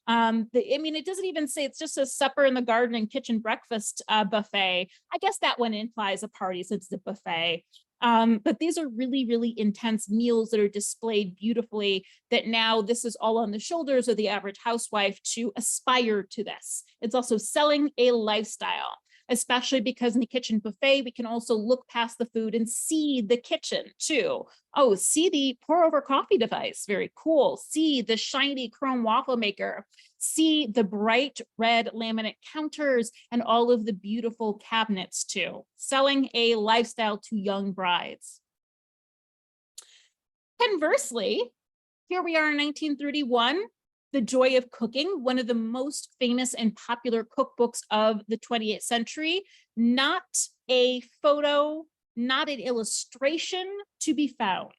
It doesn't even say, it's just a supper in the garden and kitchen breakfast buffet. I guess that one implies a party since it's a buffet. But these are really, really intense meals that are displayed beautifully, that now this is all on the shoulders of the average housewife to aspire to this. It's also selling a lifestyle, especially because in the kitchen buffet, we can also look past the food and see the kitchen too. Oh, see the pour over coffee device, very cool. See the shiny chrome waffle maker. See the bright red laminate counters and all of the beautiful cabinets too. Selling a lifestyle to young brides. Conversely, here we are in 1931, The Joy of Cooking, one of the most famous and popular cookbooks of the 20th century. Not a photo, not an illustration to be found.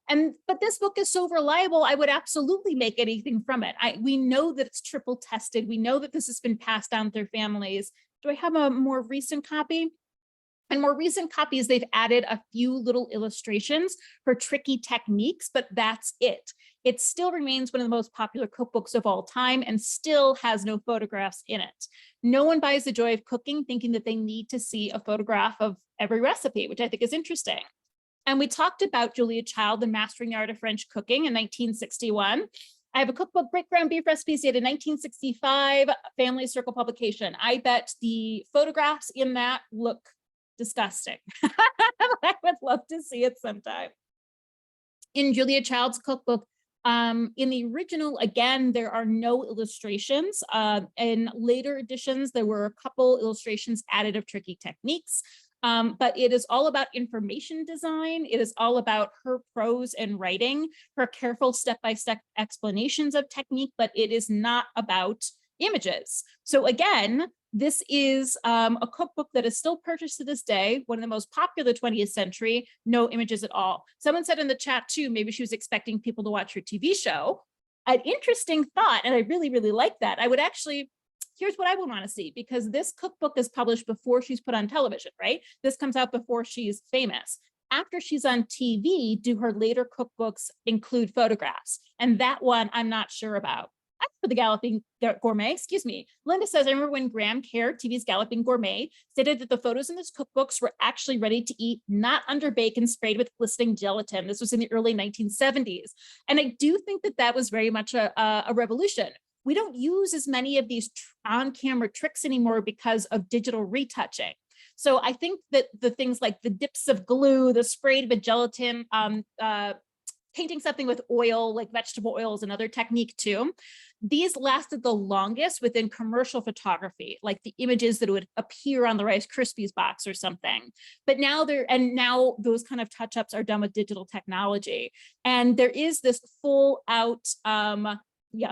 But this book is so reliable, I would absolutely make anything from it. We know that it's triple tested. We know that this has been passed down through families. Do I have a more recent copy? And more recent copies, they've added a few little illustrations for tricky techniques, but that's it. It still remains one of the most popular cookbooks of all time and still has no photographs in it. No one buys The Joy of Cooking thinking that they need to see a photograph of every recipe, which I think is interesting. And we talked about Julia Child and Mastering the Art of French Cooking in 1961. I have a cookbook, Great Ground Beef Recipes, dated 1965, Family Circle publication. I bet the photographs in that look disgusting. I would love to see it sometime. In Julia Child's cookbook, in the original, again, there are no illustrations. In later editions, there were a couple illustrations added of tricky techniques. But it is all about information design. It is all about her prose and writing, her careful step-by-step explanations of technique, but it is not about images. So again, this is a cookbook that is still purchased to this day, one of the most popular 20th century, no images at all. Someone said in the chat too, maybe she was expecting people to watch her TV show. An interesting thought, and I really, really like that. I would actually, here's what I would want to see, because this cookbook is published before she's put on television, right? This comes out before she's famous. After she's on TV, do her later cookbooks include photographs? And that one I'm not sure about. As for the Galloping Gourmet, excuse me, Linda says, I remember when Graham Kerr, TV's Galloping Gourmet, stated that the photos in this cookbooks were actually ready to eat, not under bacon sprayed with glistening gelatin. This was in the early 1970s. And I do think that that was very much a revolution. We don't use as many of these on-camera tricks anymore because of digital retouching. So I think that the things like the dips of glue, the sprayed with gelatin, painting something with oil, like vegetable oil is another technique too. These lasted the longest within commercial photography, like the images that would appear on the Rice Krispies box or something. But now now those kind of touch-ups are done with digital technology. And there is this full out,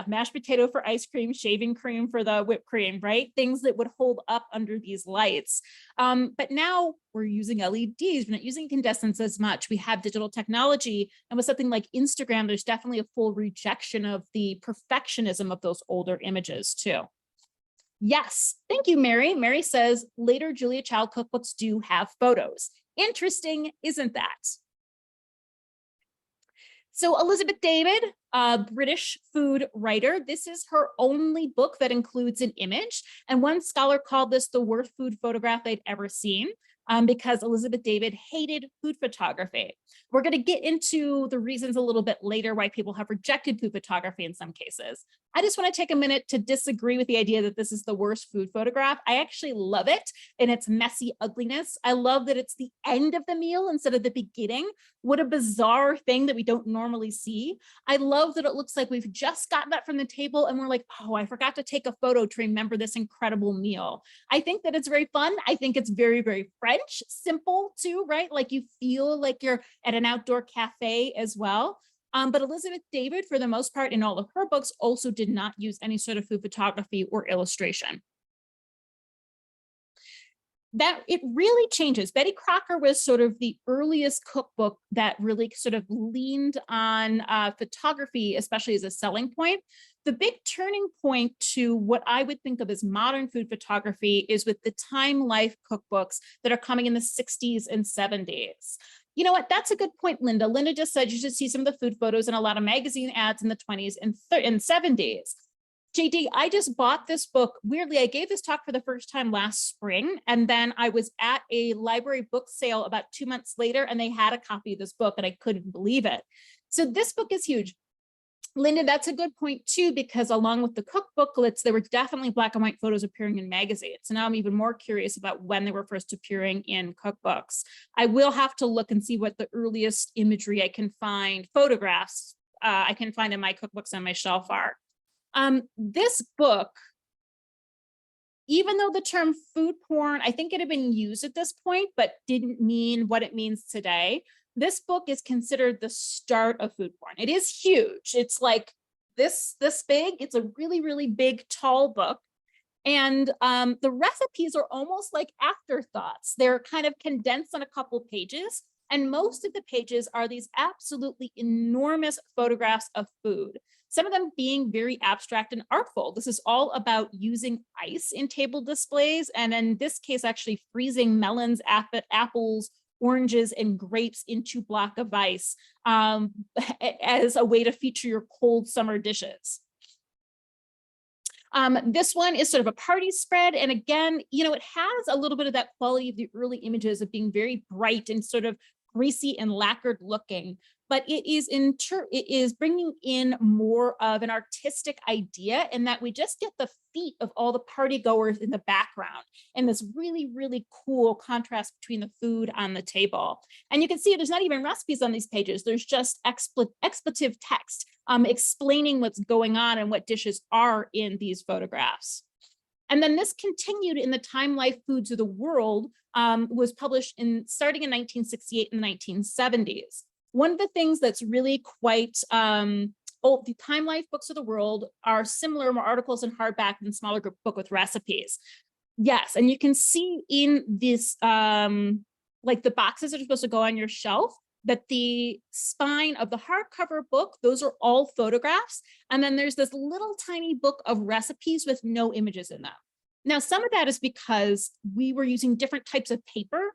mashed potato for ice cream, shaving cream for the whipped cream, right? Things that would hold up under these lights. But now we're using LEDs, we're not using incandescents as much. We have digital technology. And with something like Instagram, there's definitely a full rejection of the perfectionism of those older images too. Yes, thank you, Mary. Mary says, later Julia Child cookbooks do have photos. Interesting, isn't that? So Elizabeth David, a British food writer, this is her only book that includes an image. And one scholar called this the worst food photograph they'd ever seen, because Elizabeth David hated food photography. We're going to get into the reasons a little bit later why people have rejected food photography in some cases. I just want to take a minute to disagree with the idea that this is the worst food photograph. I actually love it in its messy ugliness. I love that it's the end of the meal instead of the beginning. What a bizarre thing that we don't normally see. I love that it looks like we've just gotten that from the table and we're like, oh, I forgot to take a photo to remember this incredible meal. I think that it's very fun. I think it's very, very French, simple too, right? Like you feel like you're at an outdoor cafe as well. But Elizabeth David, for the most part, in all of her books, also did not use any sort of food photography or illustration. That it really changes. Betty Crocker was sort of the earliest cookbook that really sort of leaned on photography, especially as a selling point. The big turning point to what I would think of as modern food photography is with the Time Life cookbooks that are coming in the 60s and 70s. You know what? That's a good point, Linda. Linda just said you should see some of the food photos in a lot of magazine ads in the 20s and 70s. JD, I just bought this book. Weirdly, I gave this talk for the first time last spring, and then I was at a library book sale about 2 months later, and they had a copy of this book, and I couldn't believe it. So this book is huge. Linda, that's a good point too, because along with the cookbooklets, there were definitely black and white photos appearing in magazines. So now I'm even more curious about when they were first appearing in cookbooks. I will have to look and see what the earliest imagery I can find, photographs I can find in my cookbooks on my shelf are. This book, even though the term food porn, I think it had been used at this point, but didn't mean what it means today. This book is considered the start of food porn. It is huge. It's like this big. It's a really, really big, tall book. And the recipes are almost like afterthoughts. They're kind of condensed on a couple pages. And most of the pages are these absolutely enormous photographs of food, some of them being very abstract and artful. This is all about using ice in table displays. And in this case, actually freezing melons, apples, oranges, and grapes into block of ice as a way to feature your cold summer dishes. This one is sort of a party spread. And again, you know, it has a little bit of that quality of the early images of being very bright and sort of greasy and lacquered looking, but it is bringing in more of an artistic idea in that we just get the feet of all the party goers in the background and this really, really cool contrast between the food on the table. And you can see there's not even recipes on these pages. There's just expletive text explaining what's going on and what dishes are in these photographs. And then this continued in the Time Life Foods of the World, was published starting in 1968 and the 1970s. One of the things that's really quite, the Time Life Books of the World are similar, more articles in hardback and smaller book with recipes. Yes, and you can see in this, like the boxes that are supposed to go on your shelf, that the spine of the hardcover book, those are all photographs. And then there's this little tiny book of recipes with no images in them. Now, some of that is because we were using different types of paper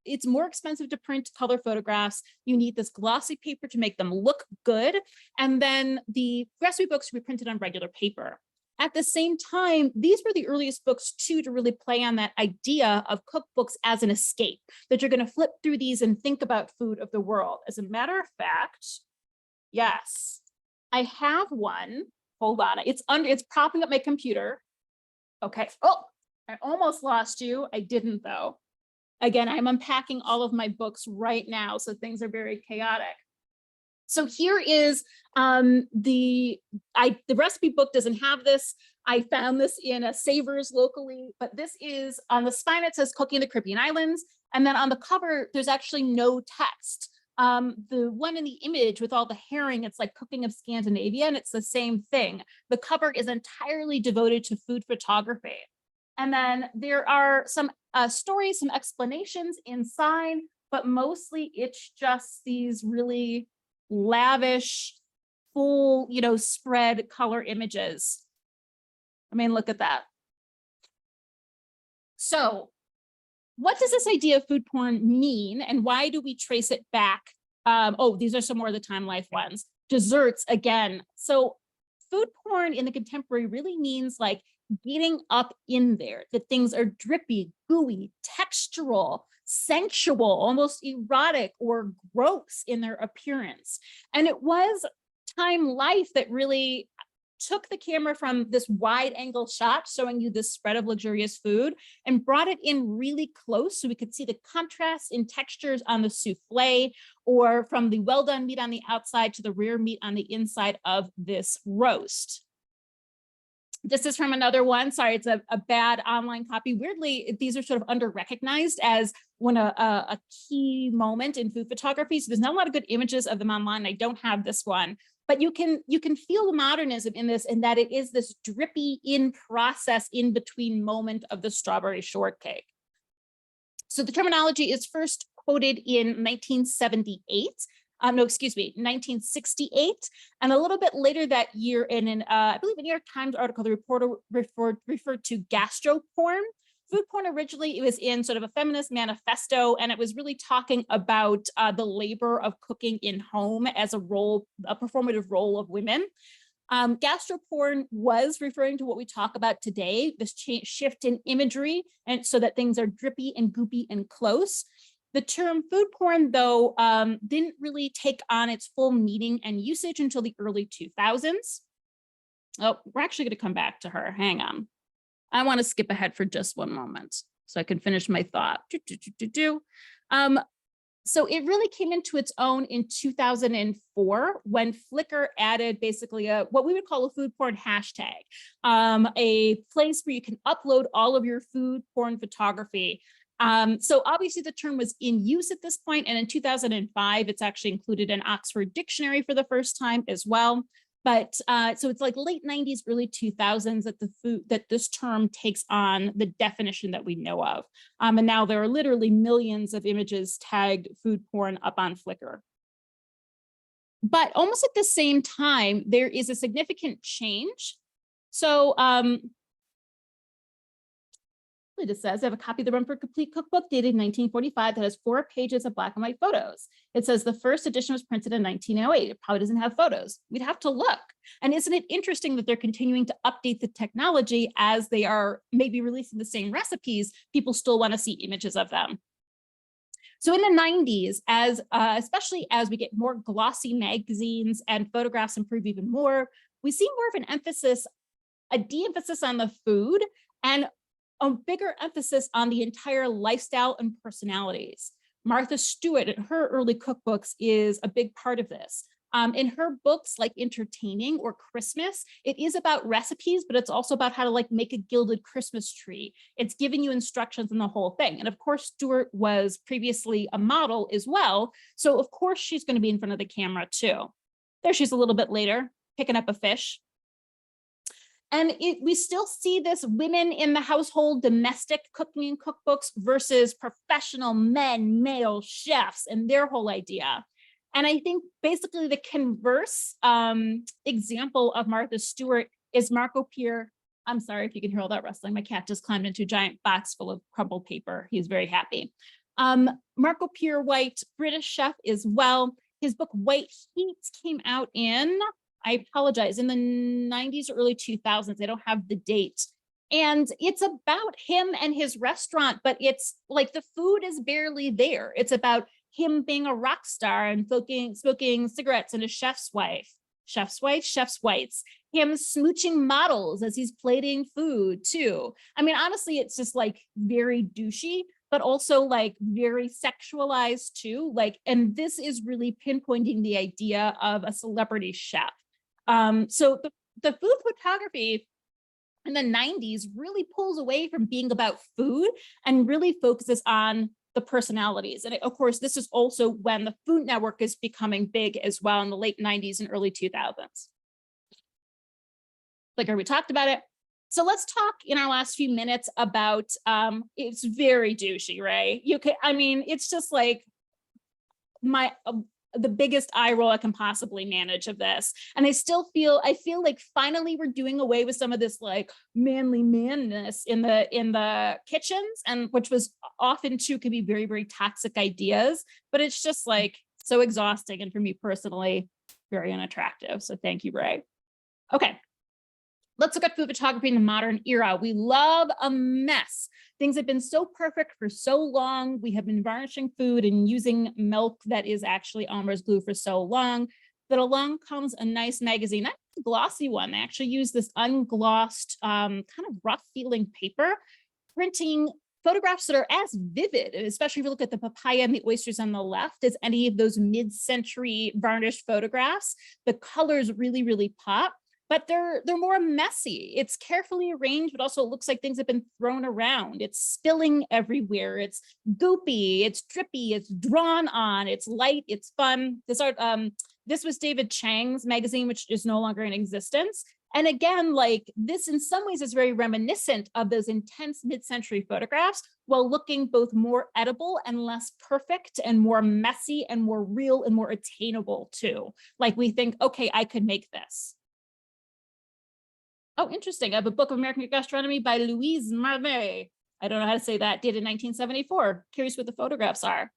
it's more expensive to print color photographs. You need this glossy paper to make them look good. And then the recipe books we printed on regular paper. At the same time, these were the earliest books too to really play on that idea of cookbooks as an escape, that you're going to flip through these and think about food of the world. As a matter of fact, yes, I have one. Hold on, it's propping up my computer. Okay, oh, I almost lost you. I didn't though. Again, I'm unpacking all of my books right now, so things are very chaotic. So here is the recipe book doesn't have this. I found this in a Savers locally, but this is on the spine, it says cooking in the Caribbean islands. And then on the cover, there's actually no text. The one in the image with all the herring, it's like cooking of Scandinavia, and it's the same thing. The cover is entirely devoted to food photography. And then there are some stories, some explanations inside, but mostly it's just these really lavish, full, spread color images. I mean, look at that. So what does this idea of food porn mean, and why do we trace it back? These are some more of the Time Life ones. Desserts again. So food porn in the contemporary really means like getting up in there, that things are drippy, gooey, textural, sensual, almost erotic or gross in their appearance. And it was Time Life that really took the camera from this wide angle shot showing you this spread of luxurious food and brought it in really close so we could see the contrast in textures on the souffle, or from the well done meat on the outside to the rare meat on the inside of this roast. This is from another one. Sorry, it's a bad online copy. Weirdly, these are sort of under-recognized as a key moment in food photography. So there's not a lot of good images of them online. I don't have this one, but you can feel the modernism in this, in that it is this drippy in process in between moment of the strawberry shortcake. So the terminology is first quoted in 1968, and a little bit later that year in an, I believe, a New York Times article, the reporter referred to gastro porn. Food porn originally, it was in sort of a feminist manifesto, and it was really talking about the labor of cooking in home as a performative role of women. Gastro porn was referring to what we talk about today, this shift in imagery, and so that things are drippy and goopy and close. The term food porn, though, didn't really take on its full meaning and usage until the early 2000s. Oh, we're actually going to come back to her. Hang on. I want to skip ahead for just one moment so I can finish my thought. So it really came into its own in 2004 when Flickr added basically what we would call a food porn hashtag, a place where you can upload all of your food porn photography. So obviously the term was in use at this point, and in 2005, it's actually included in Oxford Dictionary for the first time as well. But so it's like late 90s, early 2000s that this term takes on the definition that we know of. And now there are literally millions of images tagged food porn up on Flickr. But almost at the same time, there is a significant change. So it just says I have a copy of the Rumford Complete Cookbook dated 1945 that has 4 pages of black and white photos. It says the first edition was printed in 1908. It probably doesn't have photos. We'd have to look. And isn't it interesting that they're continuing to update the technology as they are maybe releasing the same recipes? People still want to see images of them. So in the 90s, especially as we get more glossy magazines and photographs improve even more, we see more of an emphasis, a de-emphasis on the food, and a bigger emphasis on the entire lifestyle and personalities. Martha Stewart in her early cookbooks is a big part of this. In her books like Entertaining or Christmas, it is about recipes, but it's also about how to like make a gilded Christmas tree. It's giving you instructions on the whole thing. And of course, Stewart was previously a model as well. So of course she's going to be in front of the camera too. There she's a little bit later, picking up a fish. And we still see this women in the household, domestic cooking cookbooks versus professional men, male chefs, and their whole idea. And I think basically the converse example of Martha Stewart is Marco Pierre. I'm sorry if you can hear all that rustling. My cat just climbed into a giant box full of crumpled paper. He's very happy. Marco Pierre White, British chef as well. His book White Heat came out in, I apologize, in the 90s or early 2000s. I don't have the date. And it's about him and his restaurant, but it's like the food is barely there. It's about him being a rock star and smoking cigarettes and a chef's wife, chef's whites, him smooching models as he's plating food too. I mean, honestly, it's just like very douchey, but also like very sexualized too. Like, and this is really pinpointing the idea of a celebrity chef. So the food photography in the 90s really pulls away from being about food and really focuses on the personalities. And of course, this is also when the Food Network is becoming big as well in the late 90s and early 2000s. Like we talked about it. So let's talk in our last few minutes about, it's very douchey, right? You could, I mean, it's just like the biggest eye roll I can possibly manage of this. And I feel like finally we're doing away with some of this like manly manness in the kitchens, and which was often too could be very, very toxic ideas, but it's just like so exhausting. And for me personally, very unattractive. So thank you, Ray. Okay. Let's look at food photography in the modern era. We love a mess. Things have been so perfect for so long. We have been varnishing food and using milk that is actually Elmer's glue for so long that along comes a nice magazine, not a glossy one. They actually use this unglossed, kind of rough feeling paper, printing photographs that are as vivid, especially if you look at the papaya and the oysters on the left, as any of those mid-century varnished photographs. The colors really, really pop. But they're more messy. It's carefully arranged, but also it looks like things have been thrown around. It's spilling everywhere. It's goopy, it's drippy, it's drawn on, it's light, it's fun. This was David Chang's magazine, which is no longer in existence. And again, like this in some ways is very reminiscent of those intense mid-century photographs, while looking both more edible and less perfect and more messy and more real and more attainable too. Like we think, okay, I could make this. Oh, interesting. I have a book of American gastronomy by Louise Marvet. I don't know how to say that. Dated 1974. Curious what the photographs are.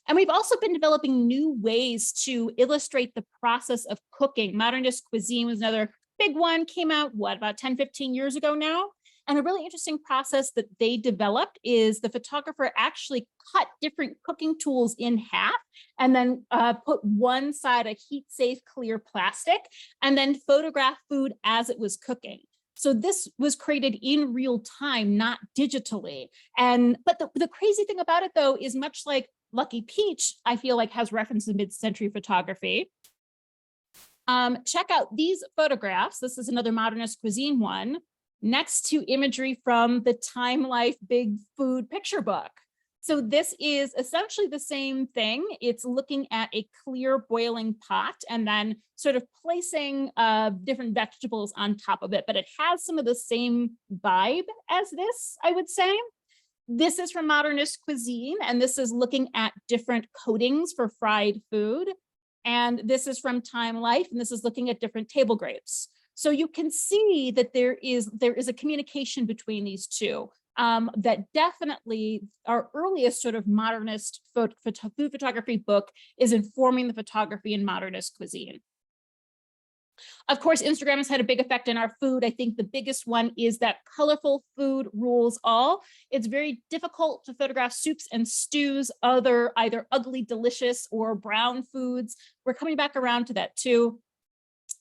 And we've also been developing new ways to illustrate the process of cooking. Modernist cuisine was another big one, came out, what, about 10, 15 years ago now? And a really interesting process that they developed is the photographer actually cut different cooking tools in half and then put one side a heat safe clear plastic and then photograph food as it was cooking. So this was created in real time, not digitally. But the crazy thing about it though, is much like Lucky Peach, I feel like has references to mid-century photography. Check out these photographs. This is another modernist cuisine one, next to imagery from the Time Life Big Food picture book. So this is essentially the same thing. It's looking at a clear boiling pot and then sort of placing different vegetables on top of it, but it has some of the same vibe as this, I would say. This is from modernist cuisine, and this is looking at different coatings for fried food. And this is from Time Life, and this is looking at different table grapes. So you can see that there is a communication between these two that definitely our earliest sort of modernist food photography book is informing the photography in modernist cuisine. Of course, Instagram has had a big effect on our food. I think the biggest one is that colorful food rules all. It's very difficult to photograph soups and stews, either ugly, delicious or brown foods. We're coming back around to that too.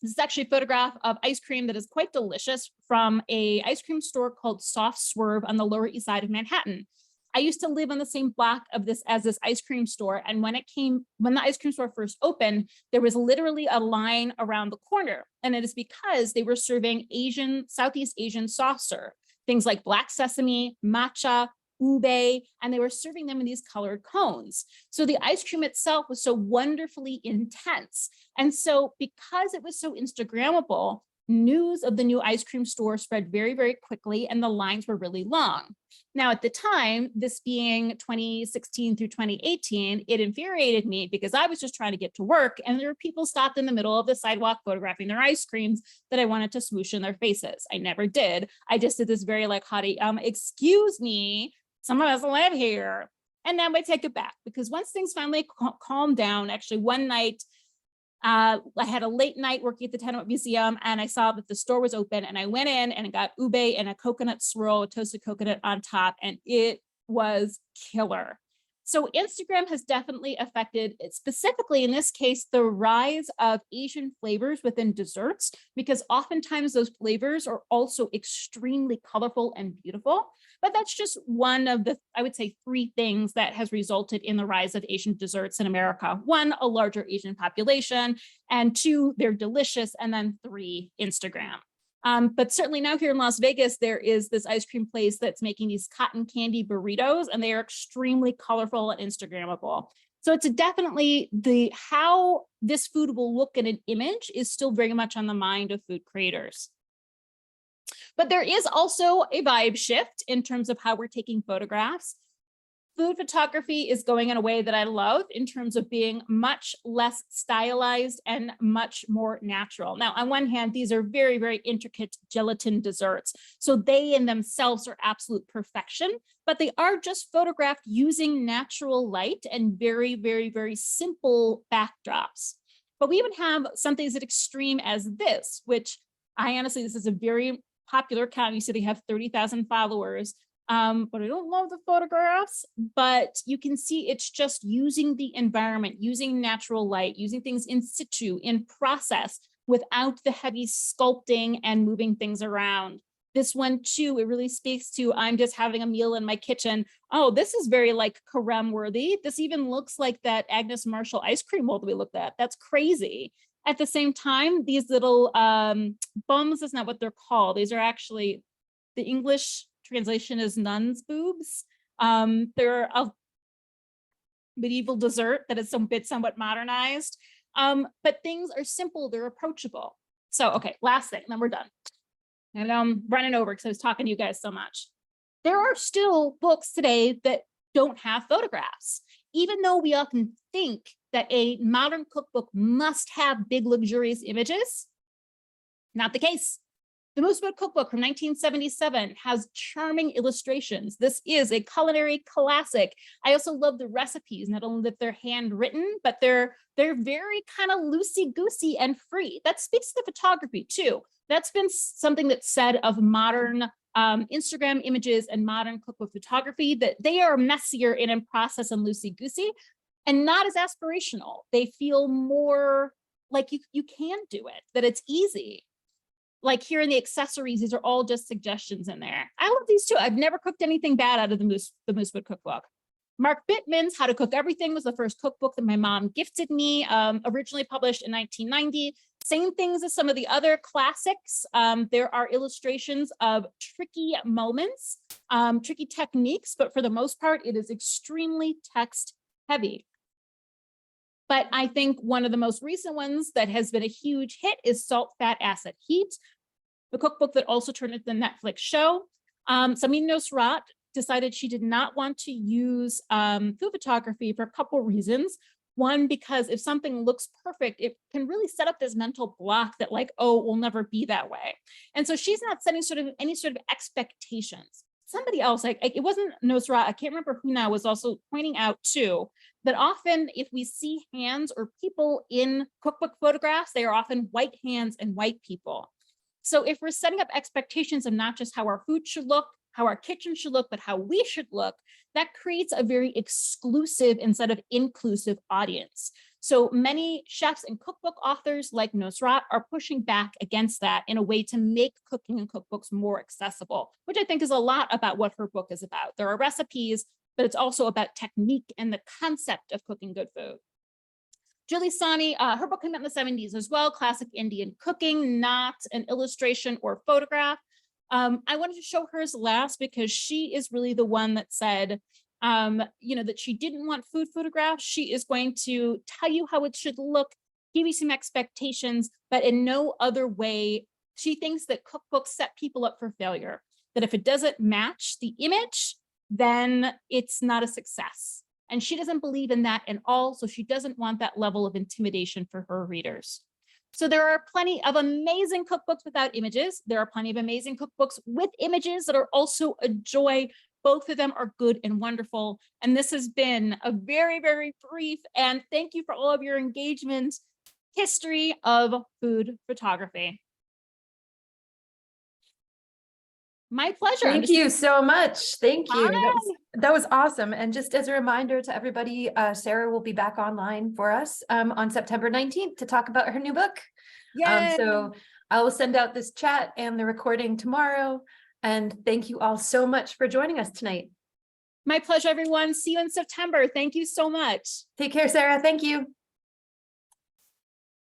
This is actually a photograph of ice cream that is quite delicious from an ice cream store called Soft Swerve on the Lower East Side of Manhattan. I used to live on the same block of this ice cream store. And when the ice cream store first opened, there was literally a line around the corner. And it is because they were serving Southeast Asian soft serve, things like black sesame, matcha, ube, and they were serving them in these colored cones. So the ice cream itself was so wonderfully intense. And so because it was so Instagrammable, news of the new ice cream store spread very, very quickly, and the lines were really long. Now, at the time, this being 2016 through 2018, it infuriated me because I was just trying to get to work, and there were people stopped in the middle of the sidewalk photographing their ice creams that I wanted to smoosh in their faces. I never did. I just did this very like haughty, excuse me, some of us live here. And then I take it back because once things finally calmed down, actually one night, I had a late night working at the Tenement Museum, and I saw that the store was open, and I went in and got ube and a coconut swirl, a toasted coconut on top, and it was killer. So Instagram has definitely affected, specifically in this case, the rise of Asian flavors within desserts, because oftentimes those flavors are also extremely colorful and beautiful. But that's just one of the, I would say, 3 things that has resulted in the rise of Asian desserts in America. 1, a larger Asian population, and 2, they're delicious, and then 3, Instagram. But certainly now here in Las Vegas, there is this ice cream place that's making these cotton candy burritos, and they are extremely colorful and Instagrammable. So it's definitely how this food will look in an image is still very much on the mind of food creators. But there is also a vibe shift in terms of how we're taking photographs. Food photography is going in a way that I love in terms of being much less stylized and much more natural. Now, on one hand, these are very, very intricate gelatin desserts. So they in themselves are absolute perfection, but they are just photographed using natural light and very, very, very simple backdrops. But we even have something as extreme as this, which this is a very popular account. You see they have 30,000 followers. But I don't love the photographs, but you can see it's just using the environment, using natural light, using things in situ, in process, without the heavy sculpting and moving things around. This one too, it really speaks to, I'm just having a meal in my kitchen. Oh, this is very like Carême worthy. This even looks like that Agnes Marshall ice cream mold we looked at. That's crazy. At the same time, these little bums is not what they're called. These are actually, the English translation is nun's boobs. They're a medieval dessert that is somewhat modernized. But things are simple, they're approachable. So, okay, last thing, then we're done. And I'm running over because I was talking to you guys so much. There are still books today that don't have photographs, even though we often think that a modern cookbook must have big, luxurious images. Not the case. The Moosewood Cookbook from 1977 has charming illustrations. This is a culinary classic. I also love the recipes, not only that they're handwritten, but they're very kind of loosey-goosey and free. That speaks to the photography too. That's been something that's said of modern Instagram images and modern cookbook photography, that they are messier and in process and loosey-goosey and not as aspirational. They feel more like you can do it, that it's easy. Like here in the accessories, these are all just suggestions in there. I love these too. I've never cooked anything bad out of the Moosewood Cookbook. Mark Bittman's How to Cook Everything was the first cookbook that my mom gifted me, originally published in 1990. Same things as some of the other classics. There are illustrations of tricky moments, tricky techniques, but for the most part, it is extremely text heavy. But I think one of the most recent ones that has been a huge hit is Salt, Fat, Acid, Heat, the cookbook that also turned into the Netflix show. Samin Nosrat decided she did not want to use food photography for a couple reasons. One, because if something looks perfect, it can really set up this mental block that like, oh, it will never be that way. And so she's not setting any sort of expectations. Somebody else, like it wasn't Nosrat, I can't remember who now, was also pointing out too, that often if we see hands or people in cookbook photographs, they are often white hands and white people. So if we're setting up expectations of not just how our food should look, how our kitchen should look, but how we should look, that creates a very exclusive instead of inclusive audience. So many chefs and cookbook authors like Nosrat are pushing back against that in a way to make cooking and cookbooks more accessible, which I think is a lot about what her book is about. There are recipes, but it's also about technique and the concept of cooking good food. Julie Sani, her book came out in the 70s as well, Classic Indian Cooking, not an illustration or photograph. I wanted to show hers last because she is really the one that said, that she didn't want food photographs. She is going to tell you how it should look, give you some expectations, but in no other way. She thinks that cookbooks set people up for failure, that if it doesn't match the image, then it's not a success. And she doesn't believe in that at all. So she doesn't want that level of intimidation for her readers. So there are plenty of amazing cookbooks without images. There are plenty of amazing cookbooks with images that are also a joy. Both of them are good and wonderful. And this has been a very, very brief, and thank you for all of your engagement, history of food photography. My pleasure. I'm Thank just- you so much. Thank you. Bye. That was awesome. And just as a reminder to everybody, Sarah will be back online for us on September 19th to talk about her new book. Yay. So I will send out this chat and the recording tomorrow. And thank you all so much for joining us tonight. My pleasure, everyone. See you in September. Thank you so much. Take care, Sarah. Thank you.